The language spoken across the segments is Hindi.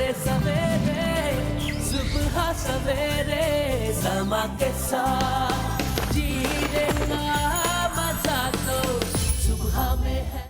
सवेरे सवेरे सुबह सवेरे समा के साथ जीने का मजा तो सुबह में है।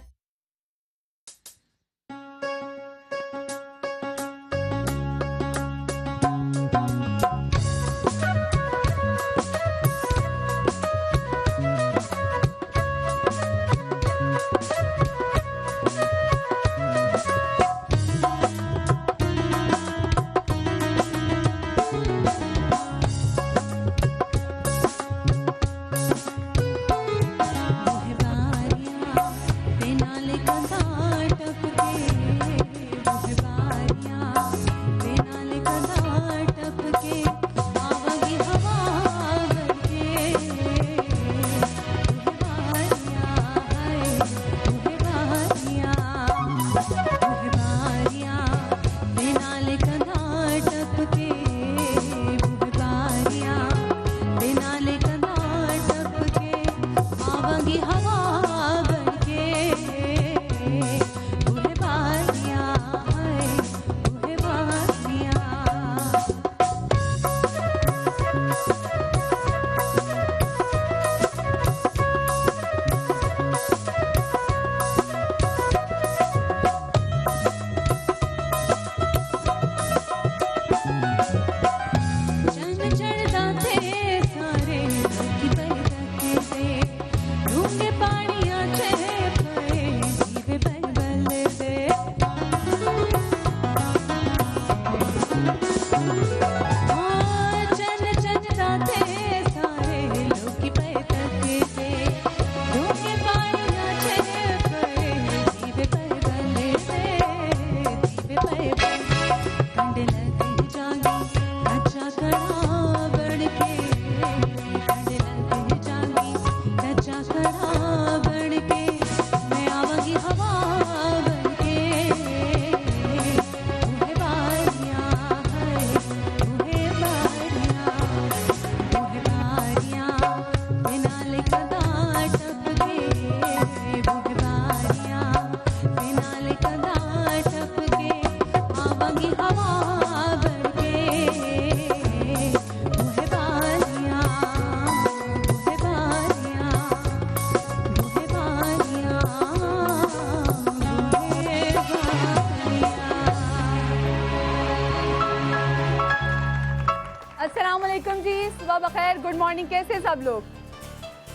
सुबह बखैर, गुड मॉर्निंग। कैसे सब लोग?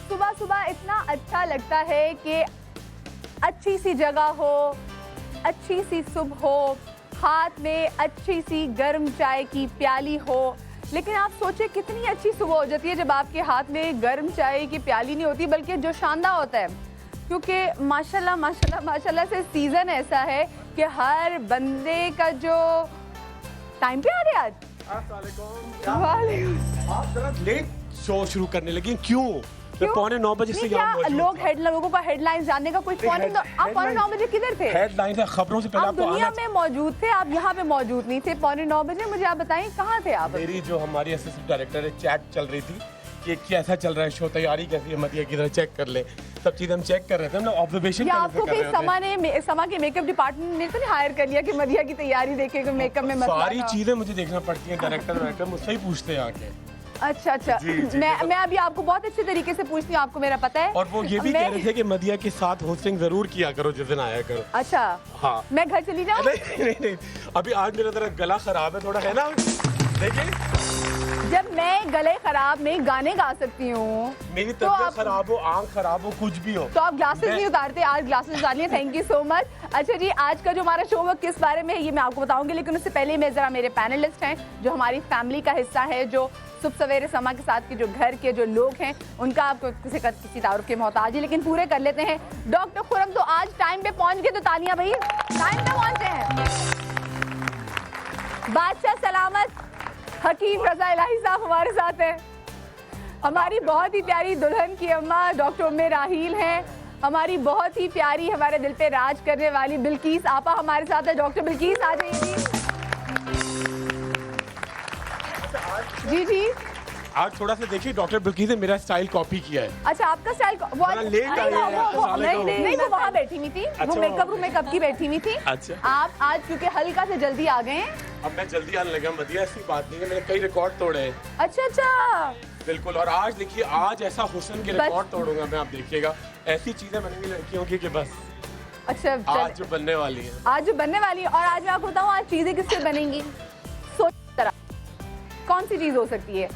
सुबह सुबह इतना अच्छा लगता है कि अच्छी सी जगह हो, अच्छी सी सुबह हो, हाथ में अच्छी सी गर्म चाय की प्याली हो। लेकिन आप सोचे कितनी अच्छी सुबह हो जाती है जब आपके हाथ में गर्म चाय की प्याली नहीं होती, बल्कि जो शानदार होता है, क्योंकि माशाल्लाह माशाल्लाह माशाल्लाह से सीज़न ऐसा है कि हर बंदे का जो टाइम पे आ रहे आज। आप जरा लेट शो शुरू करने लगी, क्यों? मैं 8:45 बजे से यहाँ लोगों का हेडलाइन जानने का कोई फोन नहीं, तो आप 8:45 बजे किधर थे? हेडलाइन खबरों से पहले आप दुनिया में मौजूद थे, आप यहाँ पे मौजूद नहीं थे 8:45 बजे। मुझे आप बताएं कहाँ थे आप? मेरी जो हमारी असिस्टेंट डायरेक्टर है, चैट चल रही थी कि कैसा चल रहा है शो, तैयारी कैसी है, मदिया की तरह चेक कर ले, सब चीज़ हम चेक कर रहे थे, हम ऑब्जर्वेशन आपको भी समा के मेकअप डिपार्टमेंट ने तो नहीं हायर कर लिया कि मदिया की तैयारी देखे कि मेकअप में सारी चीज़ें मुझे देखना पड़ती हैं, डायरेक्टर मुझसे ही पूछते हैं आके। अच्छा अच्छा, मैं अभी आपको बहुत अच्छे तरीके से पूछती हूँ, आपको मेरा पता है। और वो ये भी कह रहे थे कि मदिया के साथ होस्टिंग जरूर किया करो जिस दिन आया करो। अच्छा हाँ, मैं घर चली जाऊँ? नहीं, अभी आज मेरा जरा गला खराब है थोड़ा, है ना? देखिए, जब मैं गले खराब में गाने गा सकती हूँ, मेरी तबीयत खराब हो, आंख खराब हो, कुछ भी हो, तो आप ग्लासेस नहीं उतारते। आज ग्लासेस उतार लिए, थैंक यू सो मच। अच्छा जी, आज का जो हमारा शो वो किस बारे में है ये मैं आपको बताऊंगी, लेकिन उससे पहले मैं जरा मेरे पैनलिस्ट हैं जो हमारी फैमिली का हिस्सा है, जो सुबह सवेरे समा के साथ के जो घर के जो लोग हैं उनका आपको किसी तारुफ के मोहताज है, लेकिन पूरे कर लेते हैं। डॉक्टर खुरम तो आज टाइम पे पहुंच गए, तो तालियां भाई, टाइम पे पहुंचे हैं। बादशाह सलामत हकीम रजा इलाही साहब हमारे साथ हैं। हमारी बहुत ही प्यारी दुल्हन की अम्मा डॉक्टर उम्मे राहील हैं। हमारी बहुत ही प्यारी, हमारे दिल पे राज करने वाली बिल्किस आपा हमारे साथ है। डॉक्टर बिल्किस आ जाइए जी। जी आज थोड़ा सा देखिए, डॉक्टर बिल्किस ने मेरा स्टाइल कॉपी किया है। अच्छा, आपका स्टाइल नहीं, वो वहाँ बैठी हुई थी, वो मेकअप रूम में कब की बैठी हुई थी। अच्छा, आप आज क्योंकि हल्का से जल्दी आ गए हैं अब मैं जल्दी आने लगा मदिया, ऐसी बात नहीं है, मैंने कई रिकॉर्ड तोड़े हैं। अच्छा अच्छा, बिल्कुल, और आज देखिए, आज ऐसा हुस्न के रिकॉर्ड तोड़ूंगा मैं, आप देखिएगा ऐसी चीजें बनेंगी लड़कियों की कि बस। अच्छा आज जो बनने वाली है, आज जो बनने वाली है, और आज मैं आपको बताऊँ आज चीजें किससे बनेंगी। सोच तरह कौन सी चीज हो सकती है?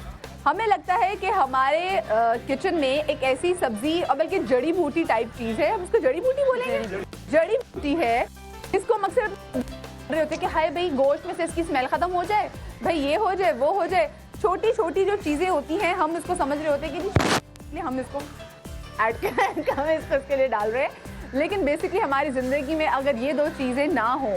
हमें लगता है कि हमारे किचन में एक ऐसी सब्जी और बल्कि जड़ी बूटी टाइप चीज है, हम उसको जड़ी बूटी बोलेंगे, जड़ी बूटी है, इसको हम अक्सर रहे होते हैं कि हाय भाई गोश्त में से इसकी स्मेल खत्म हो जाए, भाई ये हो जाए वो हो जाए, छोटी छोटी जो चीजें होती हैं हम इसको समझ रहे होते हैं कि जी हम इसको ऐड कर हम इसको इसके लिए डाल रहे हैं, लेकिन बेसिकली हमारी ज़िंदगी में अगर ये दो चीज़ें ना हो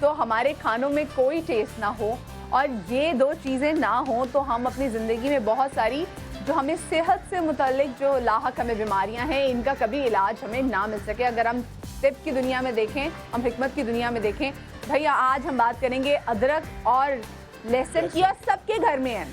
तो हमारे खानों में कोई टेस्ट ना हो, और ये दो चीज़ें ना हो तो हम अपनी ज़िंदगी में बहुत सारी जो हमें सेहत से मुतालिक जो लाहक हमें बीमारियां हैं इनका कभी इलाज हमें ना मिल सके। अगर हम टिप की दुनिया में देखें, हम हिकमत की दुनिया में देखें, भैया आज हम बात करेंगे अदरक और लहसुन की, और सबके घर में है।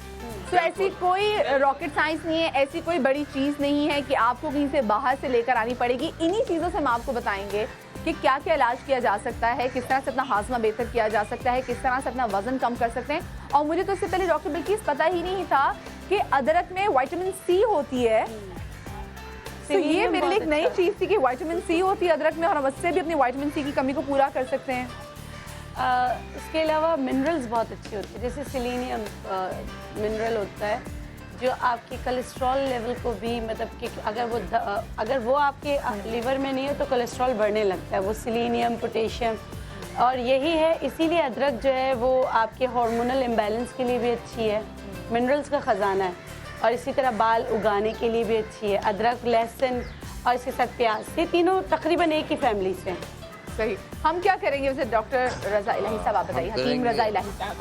तो ऐसी कोई रॉकेट साइंस नहीं है, ऐसी कोई बड़ी चीज़ नहीं है कि आपको कहीं से बाहर से लेकर आनी पड़ेगी। इन्हीं चीज़ों से हम आपको बताएंगे कि क्या क्या इलाज किया जा सकता है, किस तरह से अपना हाजमा बेहतर किया जा सकता है, किस तरह से अपना वजन कम कर सकते हैं। और मुझे तो इससे पहले डॉक्टर बिल्किस पता ही नहीं था कि अदरक में विटामिन सी होती है। तो ये मेरे लिए एक नई चीज़ थी कि विटामिन सी होती है अदरक में, और हम उससे भी अपनी विटामिन सी की कमी को पूरा कर सकते हैं। इसके अलावा मिनरल्स बहुत अच्छी होती है, जैसे सेलेनियम मिनरल होता है जो आपके कोलेस्ट्रॉल लेवल को भी, मतलब कि अगर वो आपके लीवर में नहीं है तो कोलेस्ट्रॉल बढ़ने लगता है, वो सेलेनियम पोटेशियम, और यही है इसीलिए अदरक जो है वो आपके हार्मोनल इम्बैलेंस के लिए भी अच्छी है, मिनरल्स का ख़जाना है। और इसी तरह बाल उगाने के लिए भी अच्छी है अदरक, लहसुन और इसके साथ प्याज, ये तीनों तकरीबन एक ही फैमिली से हैं। सही। हम क्या करेंगे वैसे डॉक्टर रज़ा इलाही साहब, आप बताइए, हकीम रज़ा इलाही साहब।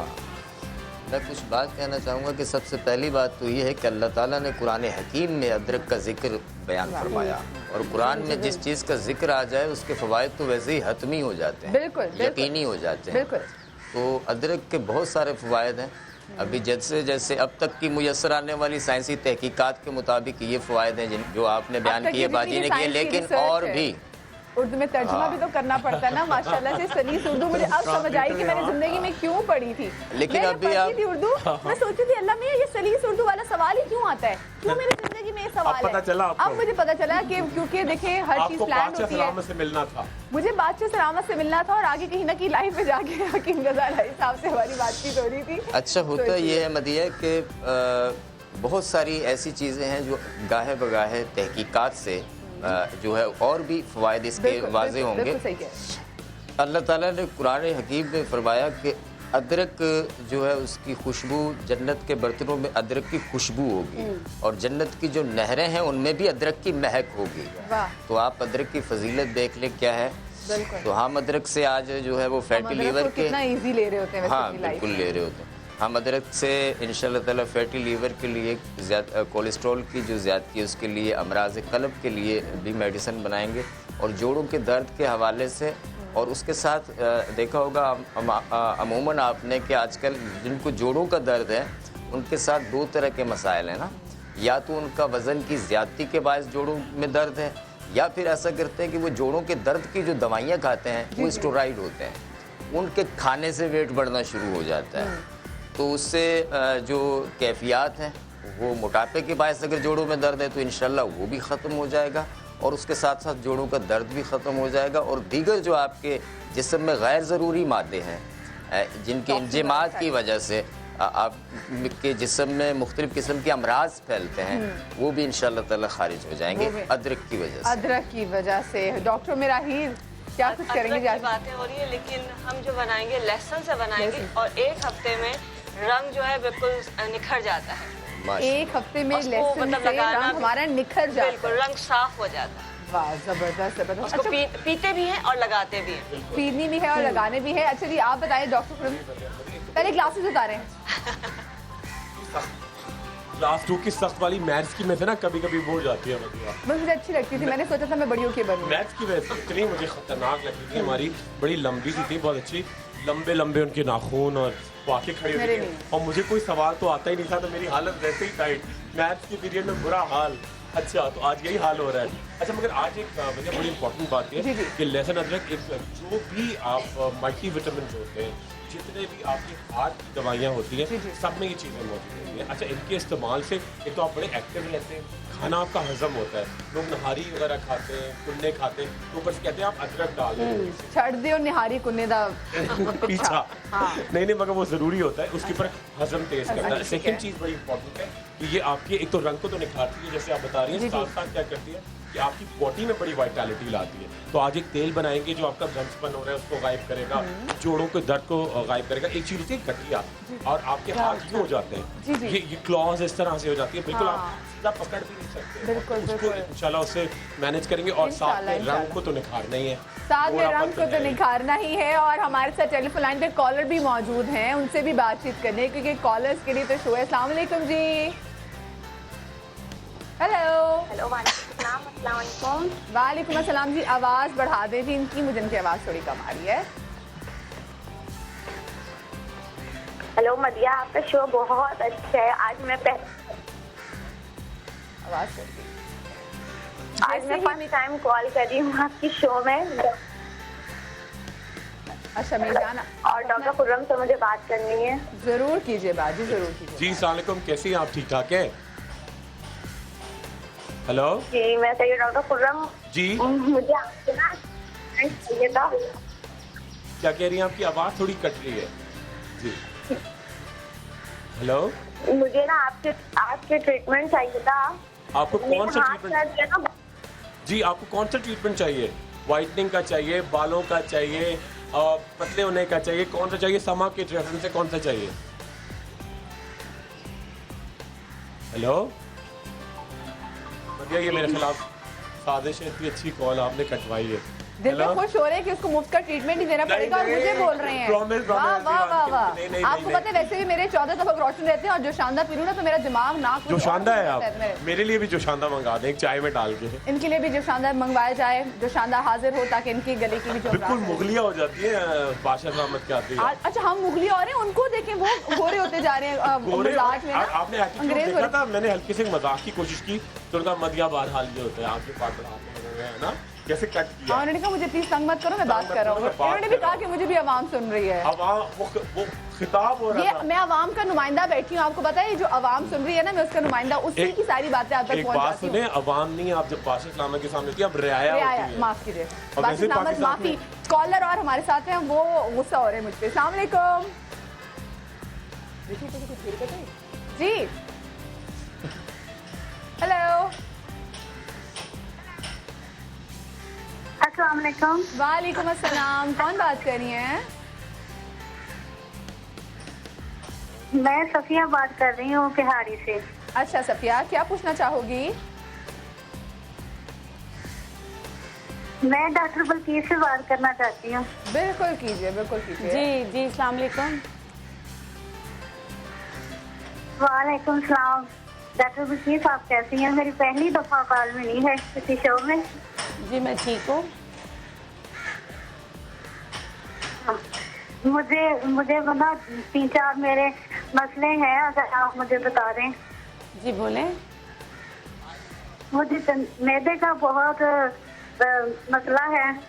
मैं कुछ बात कहना चाहूँगा कि सबसे पहली बात तो ये है कि अल्लाह ताला ने कुरान हकीम में अदरक का जिक्र बयान फरमाया, और कुरान में जिस चीज़ का जिक्र आ जाए उसके फ़वाइद तो वैसे ही हतमी हो जाते हैं, बिल्कुल, यकीनी हो जाते हैं। बिल्कुल। तो अदरक के बहुत सारे फ़वाइद हैं। अभी जैसे जैसे अब तक की मुयसर आने वाली साइंसी तहकीकात के मुताबिक ये फ़वाइद हैं जो आपने बयान किए, बाजी ने किए, लेकिन और भी उर्दू में तर्जुमा भी तो करना पड़ता है ना। माशाल्लाह से सलीस उर्दू मुझे अब समझ आई कि मैंने जिंदगी में क्यों पढ़ी थी। लेकिन अभी आप थी उर्दू, मैं सोचती थी अल्लाह मियां ये सलीस उर्दू वाला सवाल ही क्यों आता है, क्यों मेरी जिंदगी में ये सवाल है। अब मुझे पता चला कि क्योंकि देखें हर चीज प्लान होती है। से मिलना था मुझे बादशाह सलामत से मिलना था, और आगे कहीं ना कहीं लाइफ में जाके हकीम रज़ा इलाही साहब से हमारी बातचीत हो रही थी। अच्छा होता ये है मदिया कि बहुत सारी ऐसी चीज़ें हैं जो गाहे बगाहे तहकीकात से जो है और भी फ़वाइद इसके वाज़े होंगे। अल्लाह ताला ने कुरान हकीम में फरमाया कि अदरक जो है उसकी खुशबू, जन्नत के बर्तनों में अदरक की खुशबू होगी, और जन्नत की जो नहरें हैं उनमें भी अदरक की महक होगी। तो आप अदरक की फजीलत देख लें क्या है। तो हम अदरक से आज जो है वो फैटी लीवर के कितना इजी ले रहे होते हैं, हाँ बिल्कुल ले रहे होते हैं। हम अदरक से इंशाअल्लाह ताला फैटी लीवर के लिए, कोलेस्ट्रॉल की जो ज़्यादती है उसके लिए, अमराज क़ल्ब के लिए भी मेडिसिन बनाएंगे, और जोड़ों के दर्द के हवाले से। और उसके साथ देखा होगा अमूमन आपने कि आजकल जिनको जोड़ों का दर्द है उनके साथ दो तरह के मसाइल हैं ना, या तो उनका वज़न की ज़्यादती के बायस जोड़ों में दर्द है, या फिर ऐसा करते हैं कि वो जोड़ों के दर्द की जो दवाइयाँ खाते हैं वो स्टेरॉइड होते हैं, उनके खाने से वेट बढ़ना शुरू हो जाता है। तो उससे जो कैफियत हैं वो मोटापे के बायस अगर जोड़ों में दर्द है तो इंशाल्लाह वो भी ख़त्म हो जाएगा, और उसके साथ साथ जोड़ों का दर्द भी ख़त्म हो जाएगा। और दीगर जो आपके जिस्म में गैर ज़रूरी मादे हैं जिनके इंजमात की वजह से आपके जिस्म में मुख्तलिफ़ किस्म के अमराज फैलते हैं वो भी इंशाल्लाह ताला खारिज हो जाएंगे अदरक की वजह से। अदरक की वजह से। डॉक्टर मेराहीर क्या कुछ करेंगे? बातें हो रही है, लेकिन हम जो बनाएंगे लहसुन से बनाएंगे, और एक हफ्ते में रंग जो है बिल्कुल निखर जाता है। एक हफ्ते में लहसुन मतलब से रंग हमारा निखर जाता है, बिल्कुल रंग साफ हो जाता है। वाह जबरदस्त जबरदस्त। उसको पीते भी हैं और लगाते भी हैं, पीनी भी है और लगाने भी है। अच्छा जी आप बताएं डॉक्टर, पहले ग्लासेस उतारें। क्लास 2 की सख्त वाली मैथ्स की में से ना कभी कभी वो हो जाती है बस मुझे अच्छी लगती थी, मैंने सोचा था मैं बड़ी होके बनूं। मैथ्स की वजह से इतनी मुझे खतरनाक लगती थी, हमारी बड़ी लंबी सी थी, बहुत अच्छी, लंबे लंबे उनके नाखून, और वाकई खड़ी होती थी, और मुझे कोई सवाल तो आता ही नहीं था, तो मेरी हालत वैसे ही टाइट, मैथ्स के पीरियड में बुरा हाल। अच्छा तो आज यही हाल हो रहा है। अच्छा मगर आज एक मुझे बड़ी इंपॉर्टेंट बात है कि लहसुन अदरक जो भी आप मल्टी विटामिन होते हैं, जितने भी आपकी हार्ट की दवाइयाँ होती हैं सब में ये चीज़ें मौजूद होती हैं। अच्छा, इनके इस्तेमाल से एक तो आप बड़े एक्टिव रहते हैं, खाना आपका हजम होता है, लोग नहारी वगैरह खाते हैं, कुन्ने खाते हैं, तो ऊपर से कहते हैं आप अदरक डाल दें छड़ दियो निहारी कुन्ने दा पीछा। नहीं नहीं, मगर वो ज़रूरी होता है, उसके ऊपर हजम तेज करता है। सेकंड चीज़ बड़ी इंपॉर्टेंट है कि ये आपके एक तो रंग को तो निखारती है, जैसे आप बता रही हैं, साथ साथ क्या करती है कि आपकी बॉडी में बड़ी वाइटैलिटी लाती है। तो आज एक तेल बनाएंगे जो आपका ब्रंचपन हो रहा है उसको गायब करेगा, जोड़ों के दर्द को गायब करेगा। एक चीज़ होती है गठिया, और आपके हाथ यूँ हो जाते हैं, ये क्लॉज इस तरह से हो जाती है, बिल्कुल आप सीधा पकड़ भी नहीं सकते। बिल्कुल इंशाल्लाह उससे मैनेज करेंगे, और साथ में रंग को तो निखारना ही है, साथ में रंग को तो निखारना ही है। और हमारे साथ टेलीफोन लाइन पे कॉलर भी मौजूद हैं, उनसे भी बातचीत करने, क्योंकि कॉलर्स के लिए तो शो है। अस्सलाम वालेकुम जी। हेलो। वालेकुम अस्सलाम जी। आवाज़ बढ़ा दें जी इनकी, मुझे इनकी आवाज़ थोड़ी कम आ रही है। हेलो मदिया, आपका शो बहुत अच्छा है। आज मैं आवाज़ फर्स्ट टाइम कॉल कर रही हूँ आपकी शो में। अच्छा मीजान, और डॉक्टर खुर्रम से मुझे बात करनी है। ज़रूर कीजिए बात जी, ज़रूर कीजिए। जी अस्सलाम वालेकुम, कैसी हैं आप? ठीक ठाक हैं? हेलो जी मैं सही, डॉक्टर खुर्रम जी, मुझे आपसे ना चाहिए था। क्या कह रही हैं? आपकी आवाज़ थोड़ी कट रही है जी। हेलो, मुझे ना आपके ट्रीटमेंट चाहिए था। आपको कौन सा हाथ ट्रीटमेंट दर्द है ना, जी, आपको कौन सा ट्रीटमेंट चाहिए? वाइटनिंग का चाहिए, बालों का चाहिए, पतले होने का चाहिए, कौन सा चाहिए? समा के रेफरेंस से कौन सा चाहिए? हेलो भैया, ये मेरे खिलाफ साजिश है, इतनी अच्छी कॉल आपने कटवाई है। दिल में खुश हो रहे हैं कि उसको मुफ्त का ट्रीटमेंट ही देना पड़ेगा, और मुझे बोल रहे हैं promise, वाह वाह वाह वाह। नहीं, आपको पता है वैसे भी मेरे 14 दफा रोशन रहते हैं, और जो शानदार पीरूं ना तो मेरा दिमाग नाक जो शानदार है आप मेरे लिए भी जो शानदार मंगा दें, एक चाय में डाल के। इनके लिए भी जो शानदार मंगवाया जाए, जो शानदार हाजिर हो, ताकि इनकी गले की भी जो बिल्कुल मुगलिया हो जाती है बादशाह रहमत के आती है। अच्छा, हम मुगली और हैं, उनको देखें वो गोरे होते जा रहे हैं मजाक में ना। आपने एटीट्यूड देखा था? मैंने हल्के से मजाक की कोशिश की तो उनका मदिया बहाल ये होता है, आपके पास है ना, कैसे कट किया। उन्होंने कहा मुझे प्लीज तंग मत करो, मैं बात कर रहा हूँ। उन्होंने भी कहा कि मुझे भी आवाम सुन रही है। आवाम वो खिताब हो रहा ये था। मैं आवाम का नुमाइंदा बैठी हूँ, आपको पता है जो आवाम सुन रही है ना, मैं उसका नुमाइंदा, उसी की सारी बातें आप तक एक बात पहुँचाती सुने, हूँ। अवाम नहीं, आप जब बादशाह इस्लाम के सामने होती है, अब रियाया होती है। माफ कीजिए, और बादशाह वैसे इस्लामत पाकिस्तान माफी। में- कॉलर और हमारे साथ हैं, वो गुस्सा हो रहे हैं मुझ पे। अस्सलाम वालेकुम जी। हेलो, अस्सलाम वालेकुम। वालेकुम अस्सलाम। कौन बात कर रही हैं? मैं सफिया बात कर रही हूँ बिहारी से। अच्छा सफिया, क्या पूछना चाहोगी? मैं डॉक्टर बल्कीस से बात करना चाहती हूँ। बिल्कुल कीजिए, बिल्कुल कीजिए। जी जी, अस्सलाम वालेकुम। वालेकुम सलाम। डॉक्टर बल्कीस, आप कैसी हैं? मेरी पहली दफा कॉल मिली है किसी शो में। जी मैं ठीक हूँ। मुझे बना 3-4 मेरे मसले हैं, अगर आप मुझे बता दें। जी बोलें। मुझे मैदे का बहुत मसला है,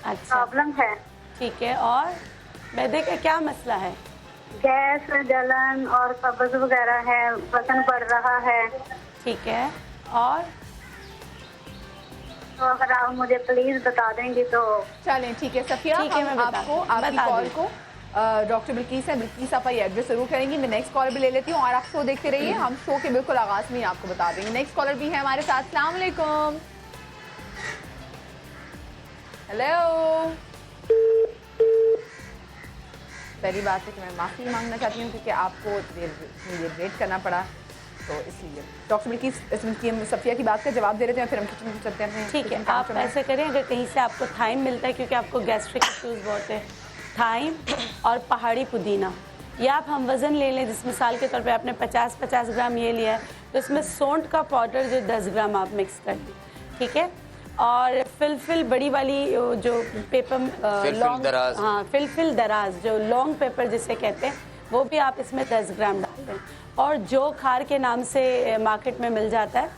अच्छा प्रॉब्लम है। ठीक है, और मैदे का क्या मसला है? गैस, जलन और कब्ज वगैरह है, वजन बढ़ रहा है। ठीक है, और तो अगर आप मुझे प्लीज बता देंगे तो। चलें ठीक है सफिया, ठीक है, मैं हम बता आपको दूँ, आपकी बता कॉल दूँ। को डॉक्टर बिल्कीस है, बिल्कीस आप ये एड्रेस जरूर करेंगी। मैं नेक्स्ट कॉलर भी ले लेती हूँ, और आप शो देखते रहिए, हम शो के बिल्कुल आगाज में ही आपको बता देंगे। नेक्स्ट कॉलर भी है हमारे साथ। अस्सलाम वालेकुम। हेलो, पहली बात है कि मैं माफ़ी मांगना चाहती हूँ क्योंकि आपको देर वेट करना पड़ा, तो इसलिए डॉक्टर बिल्कीस इसकी हम सफिया की बात का जवाब दे रहे थे, फिर हम किचन में चलते हैं। ठीक है, आप ऐसे करें, अगर कहीं से आपको थाइम मिलता है, क्योंकि आपको गैस्ट्रिक इश्यूज बहुत है, थाइम और पहाड़ी पुदीना, या आप हम वज़न ले लें, जिस मिसाल के तौर पे आपने 50 ग्राम ये लिया है, तो इसमें सौंठ का पाउडर जो 10 ग्राम आप मिक्स कर दें। ठीक है, और फिलफिल बड़ी वाली जो पेपर लॉन्ग, हाँ फिलफिल दराज जो लॉन्ग पेपर जिसे कहते हैं, वो भी आप इसमें 10 ग्राम डाल दें। और जो खार के नाम से मार्केट में मिल जाता है,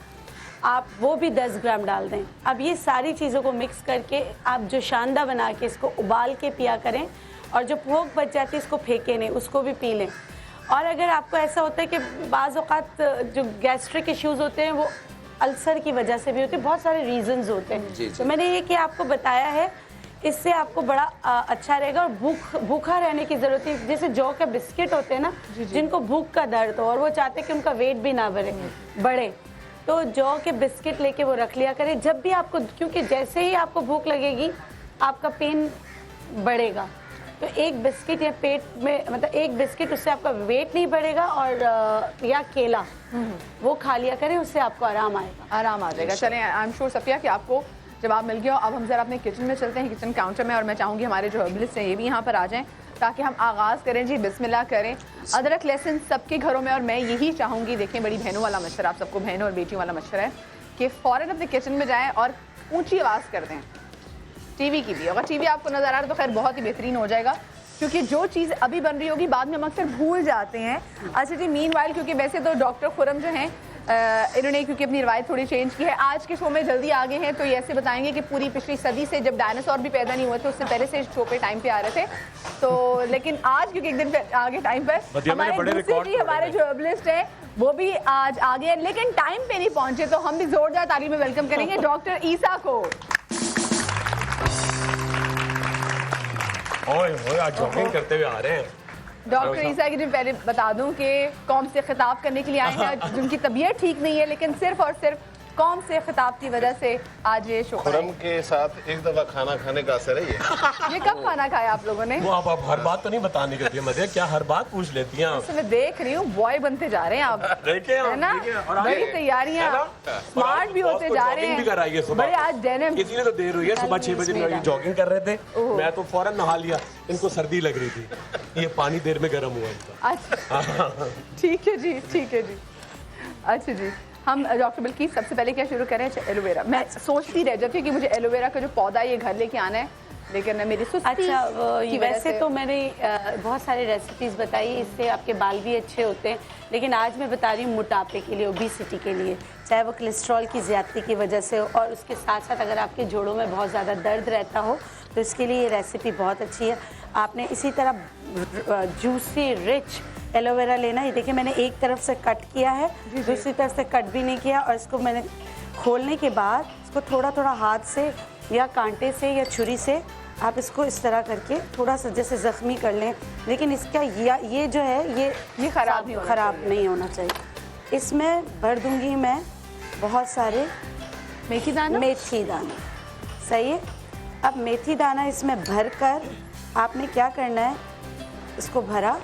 आप वो भी 10 ग्राम डाल दें। अब ये सारी चीज़ों को मिक्स करके आप जो शानदा बना के इसको उबाल के पिया करें, और जो भोग बच जाती है इसको फेंके नहीं, उसको भी पी लें। और अगर आपको ऐसा होता है कि बाज़ औक़ात जो गैस्ट्रिक इश्यूज़ होते हैं वो अल्सर की वजह से भी होते हैं, बहुत सारे रीजंस होते हैं। तो मैंने ये कि आपको बताया है, इससे आपको बड़ा अच्छा रहेगा। और भूखा रहने की ज़रूरत है। जैसे जौ के बिस्किट होते हैं ना, जिनको भूख का दर्द हो और वो चाहते हैं कि उनका वेट भी ना बढ़े, तो जौ के बिस्किट लेके वो रख लिया करें जब भी आपको, क्योंकि जैसे ही आपको भूख लगेगी आपका पेन बढ़ेगा। तो एक बिस्किट या पेट में मतलब एक बिस्किट, उससे आपका वेट नहीं बढ़ेगा। और या केला वो खा लिया करें, उससे आपको आराम आएगा, आराम आ जाएगा। चलें, आई एम श्योर सफिया कि आपको जवाब मिल गया। अब हम जरा अपने किचन में चलते हैं, किचन काउंटर में, और मैं चाहूँगी हमारे जो हर्बलिस्ट हैं ये भी यहाँ पर आ जाएं ताकि हम आगाज़ करें। जी बिस्मिल्लाह करें। अदरक लहसुन सबके घरों में, और मैं यही चाहूँगी, देखें बड़ी बहनों वाला मशवरा, आप सबको बहनों और बेटियों वाला मशवरा है कि फ़ौरन अपने किचन में जाएँ और ऊँची आवाज़ कर दें। टीवी की भी, अगर टीवी आपको नज़र आ रहा है तो खैर बहुत ही बेहतरीन हो जाएगा, क्योंकि जो चीज़ अभी बन रही होगी बाद में हम अक्सर भूल जाते हैं। अच्छा जी, मीनवाइल क्योंकि वैसे तो डॉक्टर खुरम जो हैं इन्होंने क्योंकि अपनी रवायत थोड़ी चेंज की है, आज के शो में जल्दी आगे हैं, तो ये ऐसे बताएंगे कि पूरी पिछली सदी से, जब डायनासोर भी पैदा नहीं हुए थे उससे पहले से शो पे टाइम पे आ रहे थे। तो लेकिन आज क्योंकि एक दिन आगे टाइम पर हमारे दूसरे जी हमारे जो हर्बलिस्ट हैं वो भी आज आगे हैं, लेकिन टाइम पे नहीं पहुंचे, तो हम भी जोरदार ताली में वेलकम करेंगे डॉक्टर ईसा को। ओए आज जॉगिंग करते हुए आ रहे हैं डॉक्टर ईसा की पहले बता दूं कि कौम से खिताब करने के लिए आए हैं, जिनकी तबीयत ठीक नहीं है, लेकिन सिर्फ और सिर्फ कौम से खिताब की वजह से आज ये शो खुरम के साथ एक दफा खाना खाने का असर है ये कब खाना खाया आप लोगों ने? वो आप हर बात तो नहीं बताने के लिए मजे, क्या हर बात पूछ लेती हैं आप? मैं देख रही हूँ बॉय बनते जा रहे हैं आप, है ना? बड़ी तैयारियां, स्मार्ट भी होते जा रहे हैं। बड़े आज डेनिम, इसीलिए तो देर हुई है। सुबह 6 बजे जॉगिंग कर रहे थे, मैं तो फौरन नहा लिया, इनको सर्दी लग रही थी, ये पानी देर में गर्म हुआ इनका। अच्छा ठीक है जी, ठीक है जी। अच्छा जी, हम डॉक्टर बिल्किस सबसे पहले क्या शुरू करें? एलोवेरा। मैं सोचती रह जाती हूँ कि मुझे एलोवेरा का जो पौधा ये घर लेके आना है, लेकिन मेरी सुस्ती की वैसे तो मैंने बहुत सारी रेसिपीज़ बताई, इससे आपके बाल भी अच्छे होते हैं, लेकिन आज मैं बता रही हूँ मोटापे के लिए, ओबेसिटी के लिए, चाहे वो कोलेस्ट्रॉल की ज़्यादती की वजह से हो, और उसके साथ साथ अगर आपके जोड़ों में बहुत ज़्यादा दर्द रहता हो तो इसके लिए ये रेसिपी बहुत अच्छी है। आपने इसी तरह जूसी रिच एलोवेरा लेना। ये देखिए मैंने एक तरफ से कट किया है, दूसरी तरफ से कट भी नहीं किया, और इसको मैंने खोलने के बाद इसको थोड़ा थोड़ा हाथ से या कांटे से या छुरी से आप इसको इस तरह करके थोड़ा सा जैसे ज़ख्मी कर लें, लेकिन इसका ये जो है ये ख़राब नहीं होना चाहिए। इसमें भर दूंगी मैं बहुत सारे मेथी दाना। सही है। अब मेथी दाना इसमें भर कर आपने क्या करना है, इसको भरा,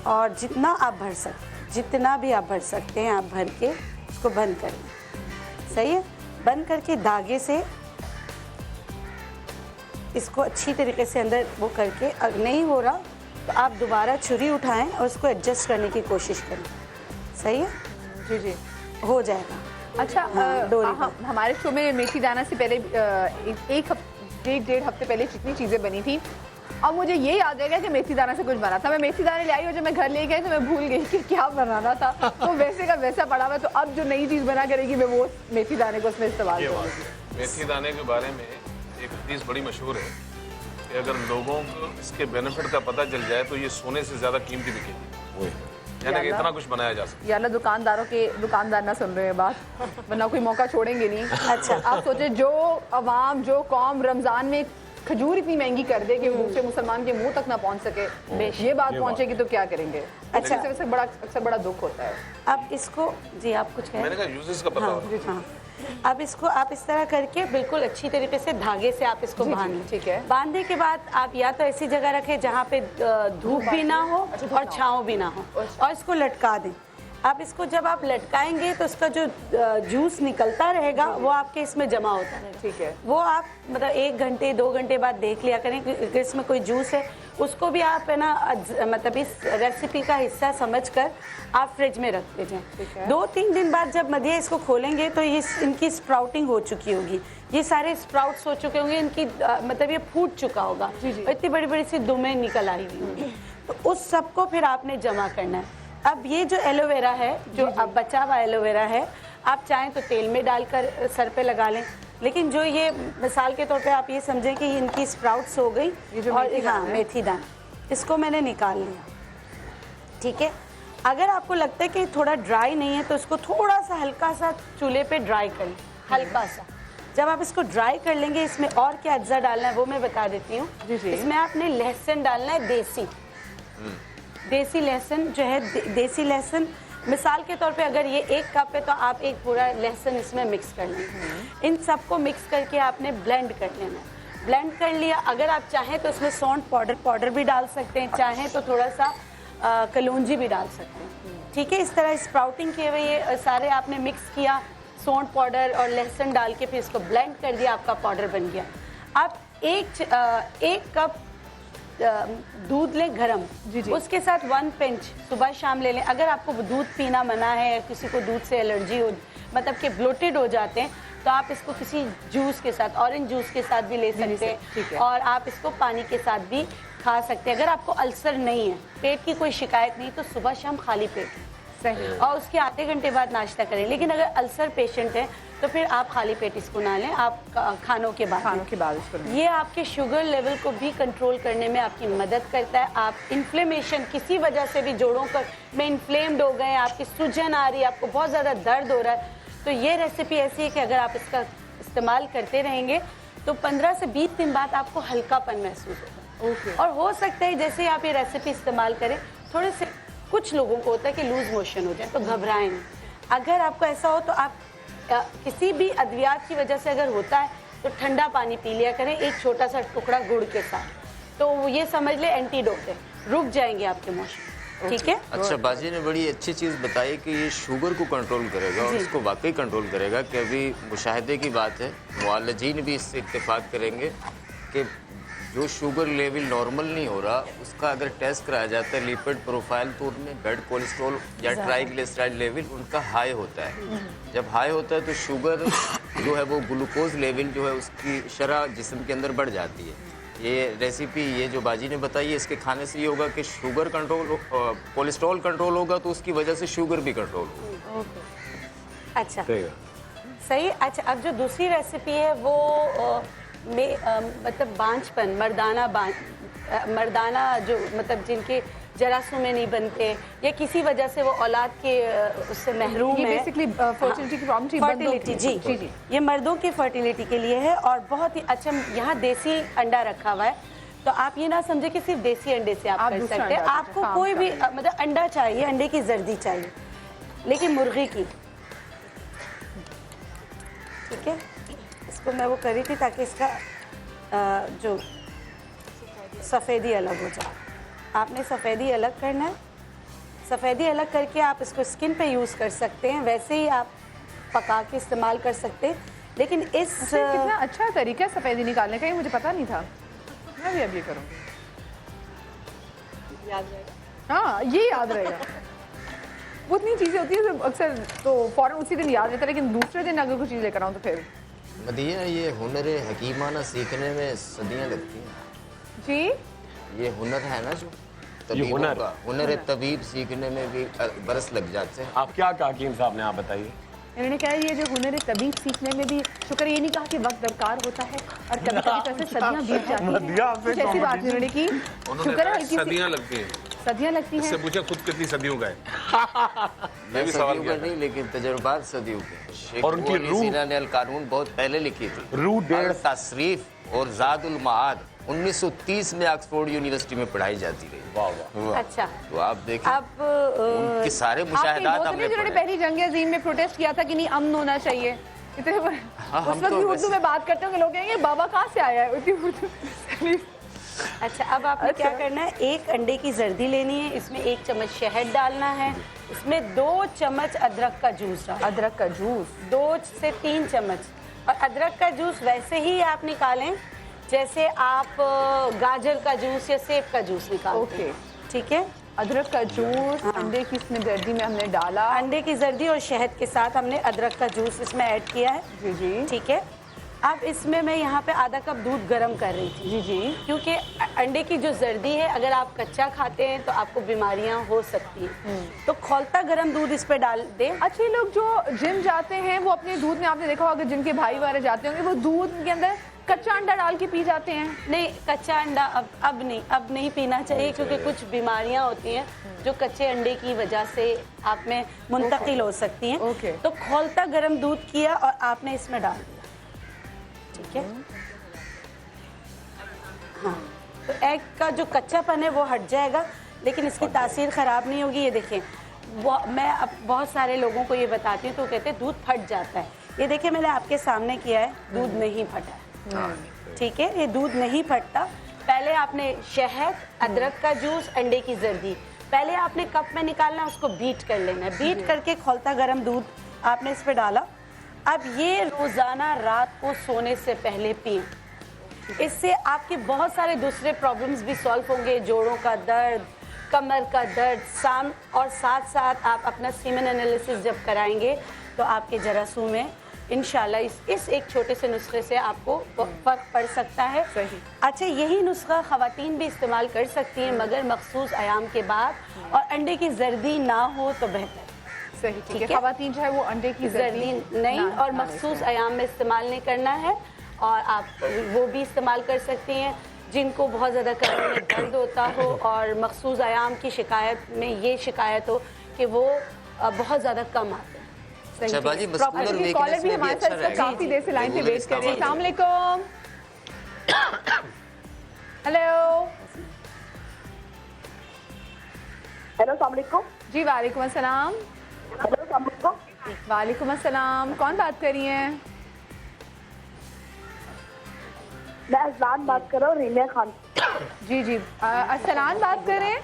और जितना आप भर सकते, जितना भी आप भर सकते हैं आप भर के इसको बंद करें। सही है। बंद करके धागे से इसको अच्छी तरीके से अंदर वो करके, अगर नहीं हो रहा तो आप दोबारा छुरी उठाएं और उसको एडजस्ट करने की कोशिश करें। सही है जी जी, हो जाएगा। अच्छा हमारे शो में मेथी दाना से पहले एक डेढ़ हफ्ते पहले जितनी चीज़ें बनी थी, अब मुझे ये याद है कि मेथी दाना से कुछ बना था। मैं मेथी दाने ले आई और जब मैं घर ले गई तो मैं भूल गई कि क्या बनाना था, तो वैसे का वैसा पड़ा हुआ। तो अब जो नई चीज़ बना करेगी मैं वो मेथी दाने को उसमें इस्तेमाल करूँगी। मेथी दाने के बारे में एक हदीस बड़ी मशहूर है कि अगर लोगों को इसके बेनिफिट का पता चल जाए तो ये सोने से ज़्यादा कीमती बिकेगी, यानी कि इतना कुछ बनाया जा सकता है। या दुकानदार ना सुन रहे हैं बात, वरना कोई मौका छोड़ेंगे नहीं। अच्छा आप सोचे जो अवाम, जो कौम रमज़ान में खजूर इतनी महंगी कर दे कि दूसरे मुसलमान के मुंह तक ना पहुंच सके, ये बात पहुंचेगी तो क्या करेंगे? अच्छा अक्सर बड़ा दुख होता है। अब इसको जी आप कुछ कहें? मैंने कहा यूजेस का पता होगा। हाँ। अब इसको आप इस तरह करके बिल्कुल अच्छी तरीके से धागे से आप इसको बांध लें। ठीक है। बांधने के बाद आप या तो ऐसी जगह रखें जहाँ पे धूप भी ना हो और छाँव भी ना हो, और इसको लटका दें। आप इसको जब आप लटकाएंगे तो उसका जो जूस निकलता रहेगा वो आपके इसमें जमा होता है। ठीक है। वो आप मतलब 1 घंटे 2 घंटे बाद देख लिया करें कि इसमें कोई जूस है, उसको भी आप है ना मतलब इस रेसिपी का हिस्सा समझकर आप फ्रिज में रख दीजिए। 2-3 दिन बाद जब मदिया इसको खोलेंगे तो ये इनकी स्प्राउटिंग हो चुकी होगी, ये सारे स्प्राउट्स हो चुके होंगे, इनकी मतलब ये फूट चुका होगा, इतनी बड़ी बड़ी सी दुमें निकल आई हुई होंगी। तो उस सबको फिर आपने जमा करना है। अब ये जो एलोवेरा है, जो अब बचा हुआ एलोवेरा है, आप चाहें तो तेल में डालकर सर पे लगा लें, लेकिन जो ये मिसाल के तौर पे आप ये समझें कि इनकी स्प्राउट्स हो गई, और हाँ मेथी दाना, इसको मैंने निकाल लिया, ठीक है। अगर आपको लगता है कि थोड़ा ड्राई नहीं है तो इसको थोड़ा सा हल्का सा चूल्हे पे ड्राई कर लें, हल्का सा। जब आप इसको ड्राई कर लेंगे, इसमें और क्या अज्जा डालना है वो मैं बता देती हूँ। इसमें आपने लहसुन डालना है, देसी लहसुन जो है, देसी लहसुन मिसाल के तौर पे अगर ये 1 कप है तो आप 1 पूरा लहसुन इसमें मिक्स कर लेंगे। इन सबको मिक्स करके आपने ब्लेंड कर लेना है। ब्लेंड कर लिया, अगर आप चाहें तो इसमें सौंठ पाउडर भी डाल सकते हैं, चाहें तो थोड़ा सा कलौंजी भी डाल सकते हैं, ठीक है। इस तरह स्प्राउटिंग किए हुए ये सारे आपने मिक्स किया, सौंठ पाउडर और लहसुन डाल के फिर इसको ब्लेंड कर दिया, आपका पाउडर बन गया। आप एक कप दूध लें गरम, उसके साथ 1 पिंच सुबह शाम ले लें। अगर आपको दूध पीना मना है, किसी को दूध से एलर्जी हो, मतलब कि ब्लोटेड हो जाते हैं, तो आप इसको किसी जूस के साथ, ऑरेंज जूस के साथ भी ले सकते हैं, और आप इसको पानी के साथ भी खा सकते हैं। अगर आपको अल्सर नहीं है, पेट की कोई शिकायत नहीं, तो सुबह शाम खाली पेट सही, और उसके आधे घंटे बाद नाश्ता करें। लेकिन अगर अल्सर पेशेंट है तो फिर आप खाली पेट इसको ना लें, आप खानों के बाद इसको। ये आपके शुगर लेवल को भी कंट्रोल करने में आपकी मदद करता है। आप इन्फ्लेमेशन किसी वजह से भी जोड़ों में इन्फ्लेम्ड हो गए, आपकी सूजन आ रही है, आपको बहुत ज़्यादा दर्द हो रहा है, तो ये रेसिपी ऐसी है कि अगर आप इसका इस्तेमाल करते रहेंगे तो 15 से 20 दिन बाद आपको हल्कापन महसूस होगा। और हो सकता है जैसे ही आप ये रेसिपी इस्तेमाल करें, थोड़े से कुछ लोगों को होता है कि लूज मोशन हो जाए, तो घबराएं नहीं। अगर आपको ऐसा हो तो आप किसी भी अद्वियात की वजह से अगर होता है तो ठंडा पानी पी लिया करें, एक छोटा सा टुकड़ा गुड़ के साथ, तो ये समझ ले एंटीडोट है, रुक जाएंगे आपके मोशन, ठीक है। अच्छा, बाजी ने बड़ी अच्छी चीज़ बताई कि ये शुगर को कंट्रोल करेगा, और इसको वाकई कंट्रोल करेगा। कि अभी मुशाहिदे की बात है, मुआलजीन भी इससे इत्तेफाक करेंगे कि जो शुगर लेवल नॉर्मल नहीं हो रहा, उसका अगर टेस्ट कराया जाता है लिपिड प्रोफाइल, तो उनमें ब्लड कोलेस्ट्रॉल या ट्राइग्लिसराइड लेवल उनका हाई होता है। जब हाई होता है तो शुगर जो है वो ग्लूकोज लेवल जो है उसकी शरह जिस्म के अंदर बढ़ जाती है। ये रेसिपी ये जो बाजी ने बताई है, इसके खाने से ये होगा कि शुगर कंट्रोल, कोलेस्ट्रॉल कंट्रोल होगा, तो उसकी वजह से शुगर भी कंट्रोल होगा। अच्छा सही। अच्छा, अब जो दूसरी रेसिपी है वो मतलब बांझपन, मर्दाना जो मतलब जिनके जरासों में नहीं बनते या किसी वजह से वो औलाद के उससे महरूम है, बेसिकली फर्टिलिटी की प्रॉब्लम, फर्टिलिटी जी, ये मर्दों की फर्टिलिटी के लिए है। और बहुत ही अच्छा, यहाँ देसी अंडा रखा हुआ है, तो आप ये ना समझे कि सिर्फ देसी अंडे से आप कर सकते हैं। आपको कोई भी मतलब अंडा चाहिए, अंडे की जर्दी चाहिए, लेकिन मुर्गी की, ठीक है। इसको मैं वो करी थी ताकि इसका जो सफ़ेदी अलग हो जाए। आपने सफ़ेदी अलग करना है, सफ़ेदी अलग करके आप इसको स्किन पे यूज़ कर सकते हैं, वैसे ही आप पका के इस्तेमाल कर सकते हैं। लेकिन इस कितना अच्छा तरीका है सफ़ेदी निकालने का, ये मुझे पता नहीं था, मैं भी अब ये करूँगी, याद रहेगा। हाँ ये याद रहेगा। वो इतनी चीज़ें होती है अक्सर तो फ़ौरन उसी दिन याद रहता है, लेकिन दूसरे दिन अगर कुछ चीज़ लेकर आऊँ तो फिर। मदिया, ये हुनर हकीमाना सीखने में सदियां लगती हैं जी। ये हुनर है ना जो तबीबों का, हुनर तबीब सीखने में भी बरस लग जाते हैं। आप क्या कहा हकीम साहब ने, आप बताइए। इन्होंने कहा ये जो हुनर तबीब सीखने में भी, शुक्र ये नहीं कहा कि वक्त दरकार होता है और कभी कभी तो ऐसे सदियां बीत जाती हैं, कुछ ऐसी बात इन्होंने की। शुक्र है सदियां लगती हैं, सदियां लगती हैं। इससे पूछा खुद कितनी सदियों का है। मैं भी सदियों का नहीं, लेकिन तजुर्बात सदियों के। और उनकी रूह ने अल कानून बहुत पहले लिखी थी। रूह डेढ़ तशरीफ और ज़ादुल माद 1930 में ऑक्सफोर्ड यूनिवर्सिटी में पढ़ाई जाती रही। वाह वाह। अच्छा, तो आप देखिए अब उनके सारे मुशाहिदात हमने जिन्होंने पहली जंग अज़ीम में प्रोटेस्ट किया था कि नहीं अमन होना चाहिए, इतने उस वक्त भी उर्दू में बात करते होंगे, लोग कहेंगे बाबा कहाँ से आया है इतनी उर्दू। अच्छा, अब आपने क्या करना है, 1 अंडे की जर्दी लेनी है, इसमें 1 चम्मच शहद डालना है, इसमें 2 चम्मच अदरक का जूस डालना, अदरक का जूस 2 से 3 चम्मच। और अदरक का जूस वैसे ही आप निकालें जैसे आप गाजर का जूस या सेब का जूस निकालते हैं, ठीक है। अदरक का जूस अंडे की इसमें जर्दी में हमने डाला, अंडे की जर्दी और शहद के साथ हमने अदरक का जूस इसमें ऐड किया है, जी जी, ठीक है। अब इसमें मैं यहाँ पे आधा कप दूध गर्म कर रही थी, जी जी, क्योंकि अंडे की जो जर्दी है अगर आप कच्चा खाते हैं तो आपको बीमारियां हो सकती हैं, तो खौलता गर्म दूध इस पे डाल दें। अच्छा, लोग जो जिम जाते हैं वो अपने दूध में, आपने देखा होगा जिनके भाई वाले जाते होंगे, वो दूध के अंदर कच्चा अंडा डाल के पी जाते हैं? नहीं, कच्चा अंडा अब नहीं पीना चाहिए, क्योंकि कुछ बीमारियां होती हैं जो कच्चे अंडे की वजह से आप में मुंतकिल हो सकती हैं। ओके। तो खौलता गर्म दूध किया और आपने इसमें डाल दिया, ठीक है। हाँ, तो एग का जो कच्चापन है वो हट जाएगा, लेकिन इसकी तासीर ख़राब नहीं होगी। ये देखें, मैं अब बहुत सारे लोगों को ये बताती हूँ तो कहते हैं दूध फट जाता है। ये देखिए, मैंने आपके सामने किया है, दूध नहीं फटा, ठीक है। ये दूध नहीं फटता। पहले आपने शहद, अदरक का जूस, अंडे की जर्दी पहले आपने कप में निकालना, उसको बीट कर लेना है। बीट करके खौलता गर्म दूध आपने इस पे डाला। अब ये रोज़ाना रात को सोने से पहले पिएं। इससे आपके बहुत सारे दूसरे प्रॉब्लम्स भी सॉल्व होंगे, जोड़ों का दर्द, कमर का दर्द, और साथ साथ आप अपना सीमेन एनालिसिस जब कराएंगे तो आपके जरासू में इंशाल्लाह इस एक छोटे से नुस्खे से आपको फ़र्क पड़ सकता है। अच्छा, यही नुस्खा ख़वातीन भी इस्तेमाल कर सकती हैं, मगर मखसूस आयाम के बाद, और अंडे की जर्दी ना हो तो बेहतर। सही, ठीक है। ख़वातीन जो है वो अंडे की जर्दी नहीं और मखसूस आयाम में इस्तेमाल नहीं करना है। और आप वो भी इस्तेमाल कर सकती हैं जिनको बहुत ज़्यादा कमर में दर्द होता हो और मखसूस आयाम की शिकायत में ये शिकायत हो कि वो बहुत ज़्यादा कम आते हैं। अच्छा बाजी, मस्कुलर वीकनेस कॉलर भी में भी हमारे अच्छा साथ काफी देर से लाइन पे वेट कर रहे हैं। अस्सलाम वालेकुम। हेलो हेलो, अस्सलाम वालेकुम। जी, वालेकुम अस्सलाम। हेलो, अस्सलाम वालेकुम। वालेकुम अस्सलाम, कौन बात कर रही हैं? मैं अजलान बात कर रहा हूँ, रीलिया खान। जी जी, अरसलान बात कर रहे हैं?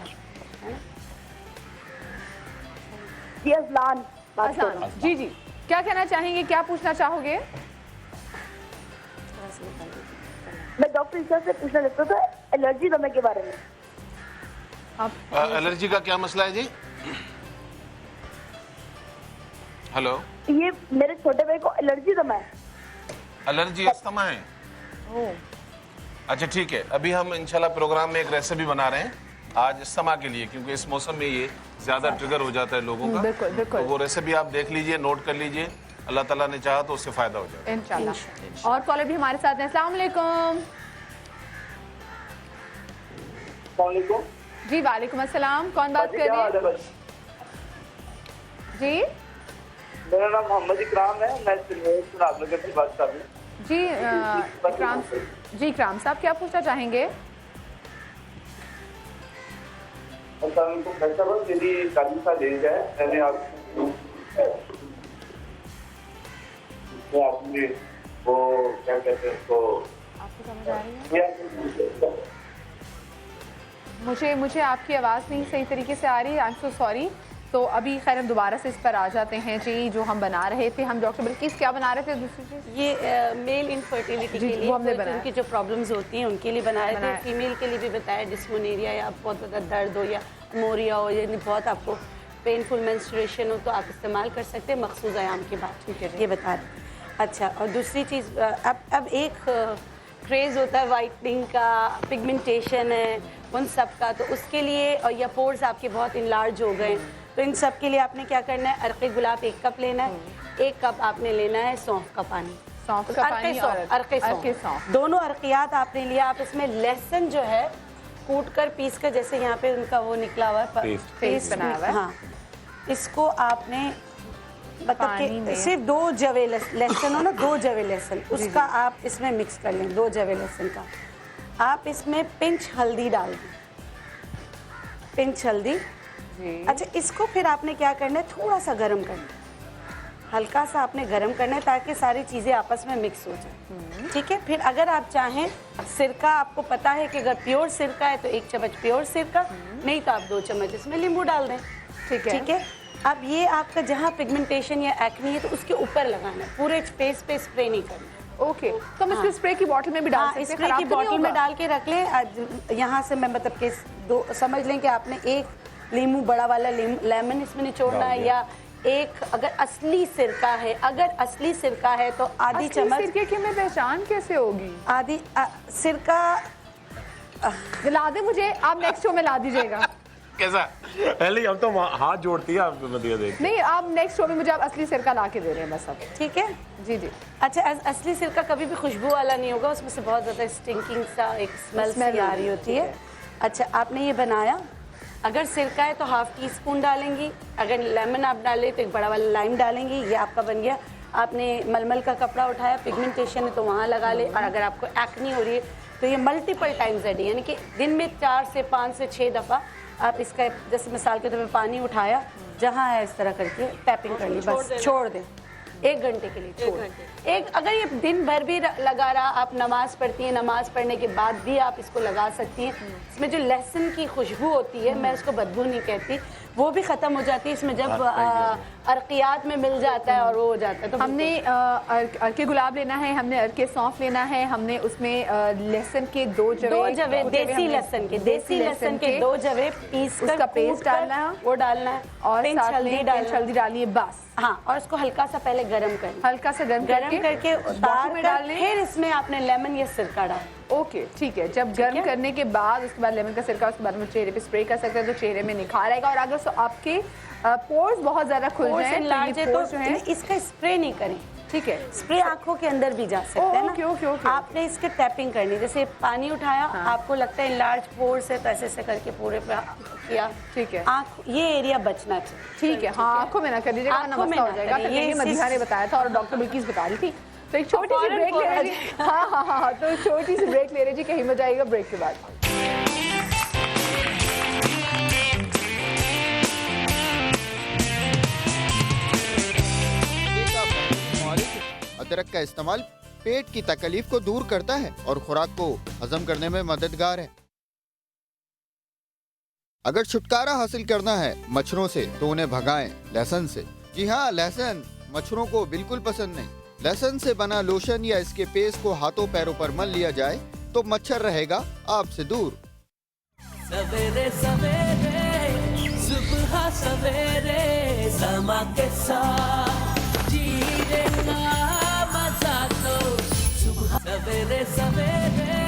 जी, अजलान बात कर रहा हूँ। जी जी, क्या कहना चाहेंगे, क्या पूछना चाहोगे? मैं डॉक्टर ईसा से पूछना चाहता था एलर्जी दमे के बारे में। एलर्जी का क्या मसला है जी? हेलो, ये मेरे छोटे भाई को एलर्जी दमा है। एलर्जी अस्थमा है? अच्छा ठीक है, अभी हम इंशाल्लाह प्रोग्राम में एक रेसिपी बना रहे हैं आज अस्थमा के लिए, क्योंकि इस मौसम में ये ज्यादा ट्रिगर हो जाता है लोगों का। बिल्कुल बिल्कुल। तो वो रेसिपी आप देख लीजिए, नोट कर लीजिए, अल्लाह ताला ने चाहा तो उससे फायदा हो जाए इंशाल्लाह। और कॉलर भी हमारे साथ हैं। अस्सलाम वालेकुम। जी, वालेकुम अस्सलाम, कौन बात कर रहे हैं? जी, मेरा नाम मोहम्मद इकराम है, मैं सुनाबनगर से बात कर रहा हूँ। जी इकराम साहब, क्या पूछना चाहेंगे? मेरी 40 साल एज है, मैंने आपने वो क्या कहते हैं उसको, आपको समझ आ रही है? मुझे आपकी आवाज़ नहीं सही तरीके से आ रही है। I am so sorry. तो अभी खैर हम दोबारा से इस पर आ जाते हैं जी। जो हम बना रहे थे, हम डॉक्टर बिल्किस क्या बना रहे थे? दूसरी चीज़ ये मेल इनफर्टिलिटी के लिए, हमने उनकी जो प्रॉब्लम्स होती हैं उनके लिए बनाए थे। फीमेल के लिए भी बताया, डिस्मोनेरिया या बहुत ज़्यादा दर्द हो या मोरिया हो, यानी बहुत आपको पेनफुल मेंस्ट्रुएशन हो, तो आप इस्तेमाल कर सकते हैं मखसूस आयाम के बाद। ठीक है, ये बता दें। अच्छा, और दूसरी चीज़, अब एक क्रेज़ होता है वाइटनिंग का, पिगमेंटेशन है, उन सब का, तो उसके लिए, और या पोर्स आपके बहुत इनलार्ज हो गए, तो इन सब के लिए आपने क्या करना है, अरक़े गुलाब 1 कप लेना है, 1 कप आपने लेना है सौंफ का पानी, सौंफ का पानी और अरक़े सौंफ, दोनों अरक़ियात आपने लिया। आप इसमें लहसुन जो है कूट कर पीस कर, जैसे यहाँ पे उनका वो निकला हुआ है पेस्ट बनाया हुआ है, हाँ, इसको आपने मतलब कि सिर्फ 2 जवे लहसुन हो ना, 2 जवे लहसुन, उसका आप इसमें मिक्स कर लें, 2 जवे लहसुन का। आप इसमें पिंच हल्दी डाल दें, पिंच हल्दी। अच्छा, इसको फिर आपने क्या करना है, थोड़ा सा गर्म करना है, हल्का सा आपने गर्म करना है ताकि सारी चीज़ें आपस में मिक्स हो जाए। ठीक है, फिर अगर आप चाहें सिरका, आपको पता है कि अगर प्योर सिरका है तो 1 चम्मच प्योर सिरका, नहीं तो आप 2 चम्मच इसमें नींबू डाल दें। ठीक है। अब ये आपका जहाँ पिगमेंटेशन या एक्ने है तो उसके ऊपर लगाना है, पूरे फेस पे स्प्रे नहीं करना। ओके, तो हम इसको स्प्रे की बॉटल में भी डाल सकते हैं? स्प्रे की बॉटल में डाल के रख लें। यहाँ से मैं मतलब कि समझ लें कि आपने 1 नींबू, बड़ा वाला लेमन इसमें निचोड़ना है, या एक अगर असली सिरका है, तो आधी चम्मच। सिरके की हमें पहचान कैसे होगी? आधी सिरका ला दे मुझे, आप नेक्स्ट शो में ला दीजिएगा। कैसा? पहले हम तो हाथ जोड़ती है आप मदिया देख। नहीं, आप नेक्स्ट शो में मुझे आप असली सिरका ला के दे रहे हैं बस अब। ठीक है जी जी। अच्छा, असली सिरका कभी भी खुशबू वाला नहीं होगा, उसमें से बहुत ज़्यादा स्टिंकिंग सा एक स्मेल आ रही होती है। अच्छा, आपने ये बनाया, अगर सिरका है तो हाफ टी स्पून डालेंगी, अगर लेमन आप डालें तो एक बड़ा वाला लाइम डालेंगी, ये आपका बन गया। आपने मलमल का कपड़ा उठाया, पिगमेंटेशन है तो वहाँ लगा ले, और अगर आपको एक्नी हो रही है तो ये मल्टीपल टाइम्स अ डे, यानी कि दिन में 4 से 5 से 6 दफ़ा आप इसका, जैसे मिसाल के तौर पर पानी उठाया, जहाँ है इस तरह करके टैपिंग कर ली, बस छोड़ दें 1 घंटे के लिए, छोड़ अगर ये दिन भर भी लगा रहा, आप नमाज पढ़ती हैं, नमाज पढ़ने के बाद भी आप इसको लगा सकती हैं। इसमें जो लहसुन की खुशबू होती है, मैं उसको बदबू नहीं कहती, वो भी ख़त्म हो जाती है इसमें जब अर्कियात में मिल जाता है और वो हो जाता है। तो हमने अर्के गुलाब लेना है, हमने अर्के सौंफ लेना है, हमने उसमें लहसुन के 2 जवे देसी लहसुन के 2 जवे पीस कर उसका पेस्ट डालना है, वो डालना है, और साथ में हल्दी डालनी है बस। हाँ, और उसको हल्का सा पहले गरम करना, हल्का सा गरम करके उतार में डालना, फिर इसमें आपने लेमन या सिरका डालना। ओके, ठीक है। जब गर्म करने के बाद उसके बाद लेमन का सिरका, उसके बाद में चेहरे पे स्प्रे कर सकते हैं तो चेहरे में निखार आएगा। और अगर आपके पोर्स बहुत ज्यादा खुल जाए तो जो है इसका स्प्रे नहीं करें, ठीक है? स्प्रे आंखों के अंदर भी जा सकता है ना। क्यों आपने इसके टैपिंग करनी, जैसे पानी उठाया, आपको लगता है लार्ज पोर्स है तो ऐसे ऐसे करके पूरे पे किया, ठीक है? आंख, ये एरिया बचना चाहिए, ठीक है? हाँ, आंखों में ना कर दीजिएगा, आंखों में हो जाएगा। ये मदीहा ने बताया था और डॉक्टर बिल्किस बता रही थी। तो एक छोटी सी ब्रेक ले लीजिए। हाँ, तो छोटी सी ब्रेक ले लीजिए, कहीं मजा आएगा ब्रेक के बाद। अदरक का इस्तेमाल पेट की तकलीफ को दूर करता है और खुराक को हजम करने में मददगार है। अगर छुटकारा हासिल करना है मच्छरों से तो उन्हें भगाएं लहसुन से। जी हाँ, लहसुन मच्छरों को बिल्कुल पसंद नहीं। लहसुन से बना लोशन या इसके पेस्ट को हाथों पैरों पर मल लिया जाए तो मच्छर रहेगा आपसे दूर। सवेरे सवेरे सुबह सवेरे समा के साथ जीने का मजा तो सुबह सवेरे सवेरे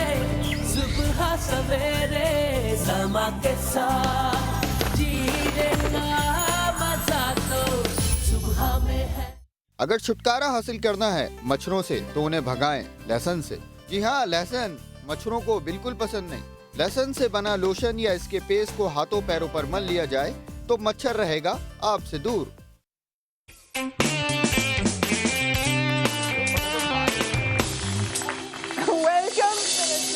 सुबह सवेरे समा के साथ जीने का मजा तो सुबह में है। अगर छुटकारा हासिल करना है मच्छरों से तो उन्हें भगाएं लहसुन से। जी हाँ, लहसुन मच्छरों को बिल्कुल पसंद नहीं। लहसुन से बना लोशन या इसके पेस्ट को हाथों पैरों पर मल लिया जाए तो मच्छर रहेगा आपसे दूर। Welcome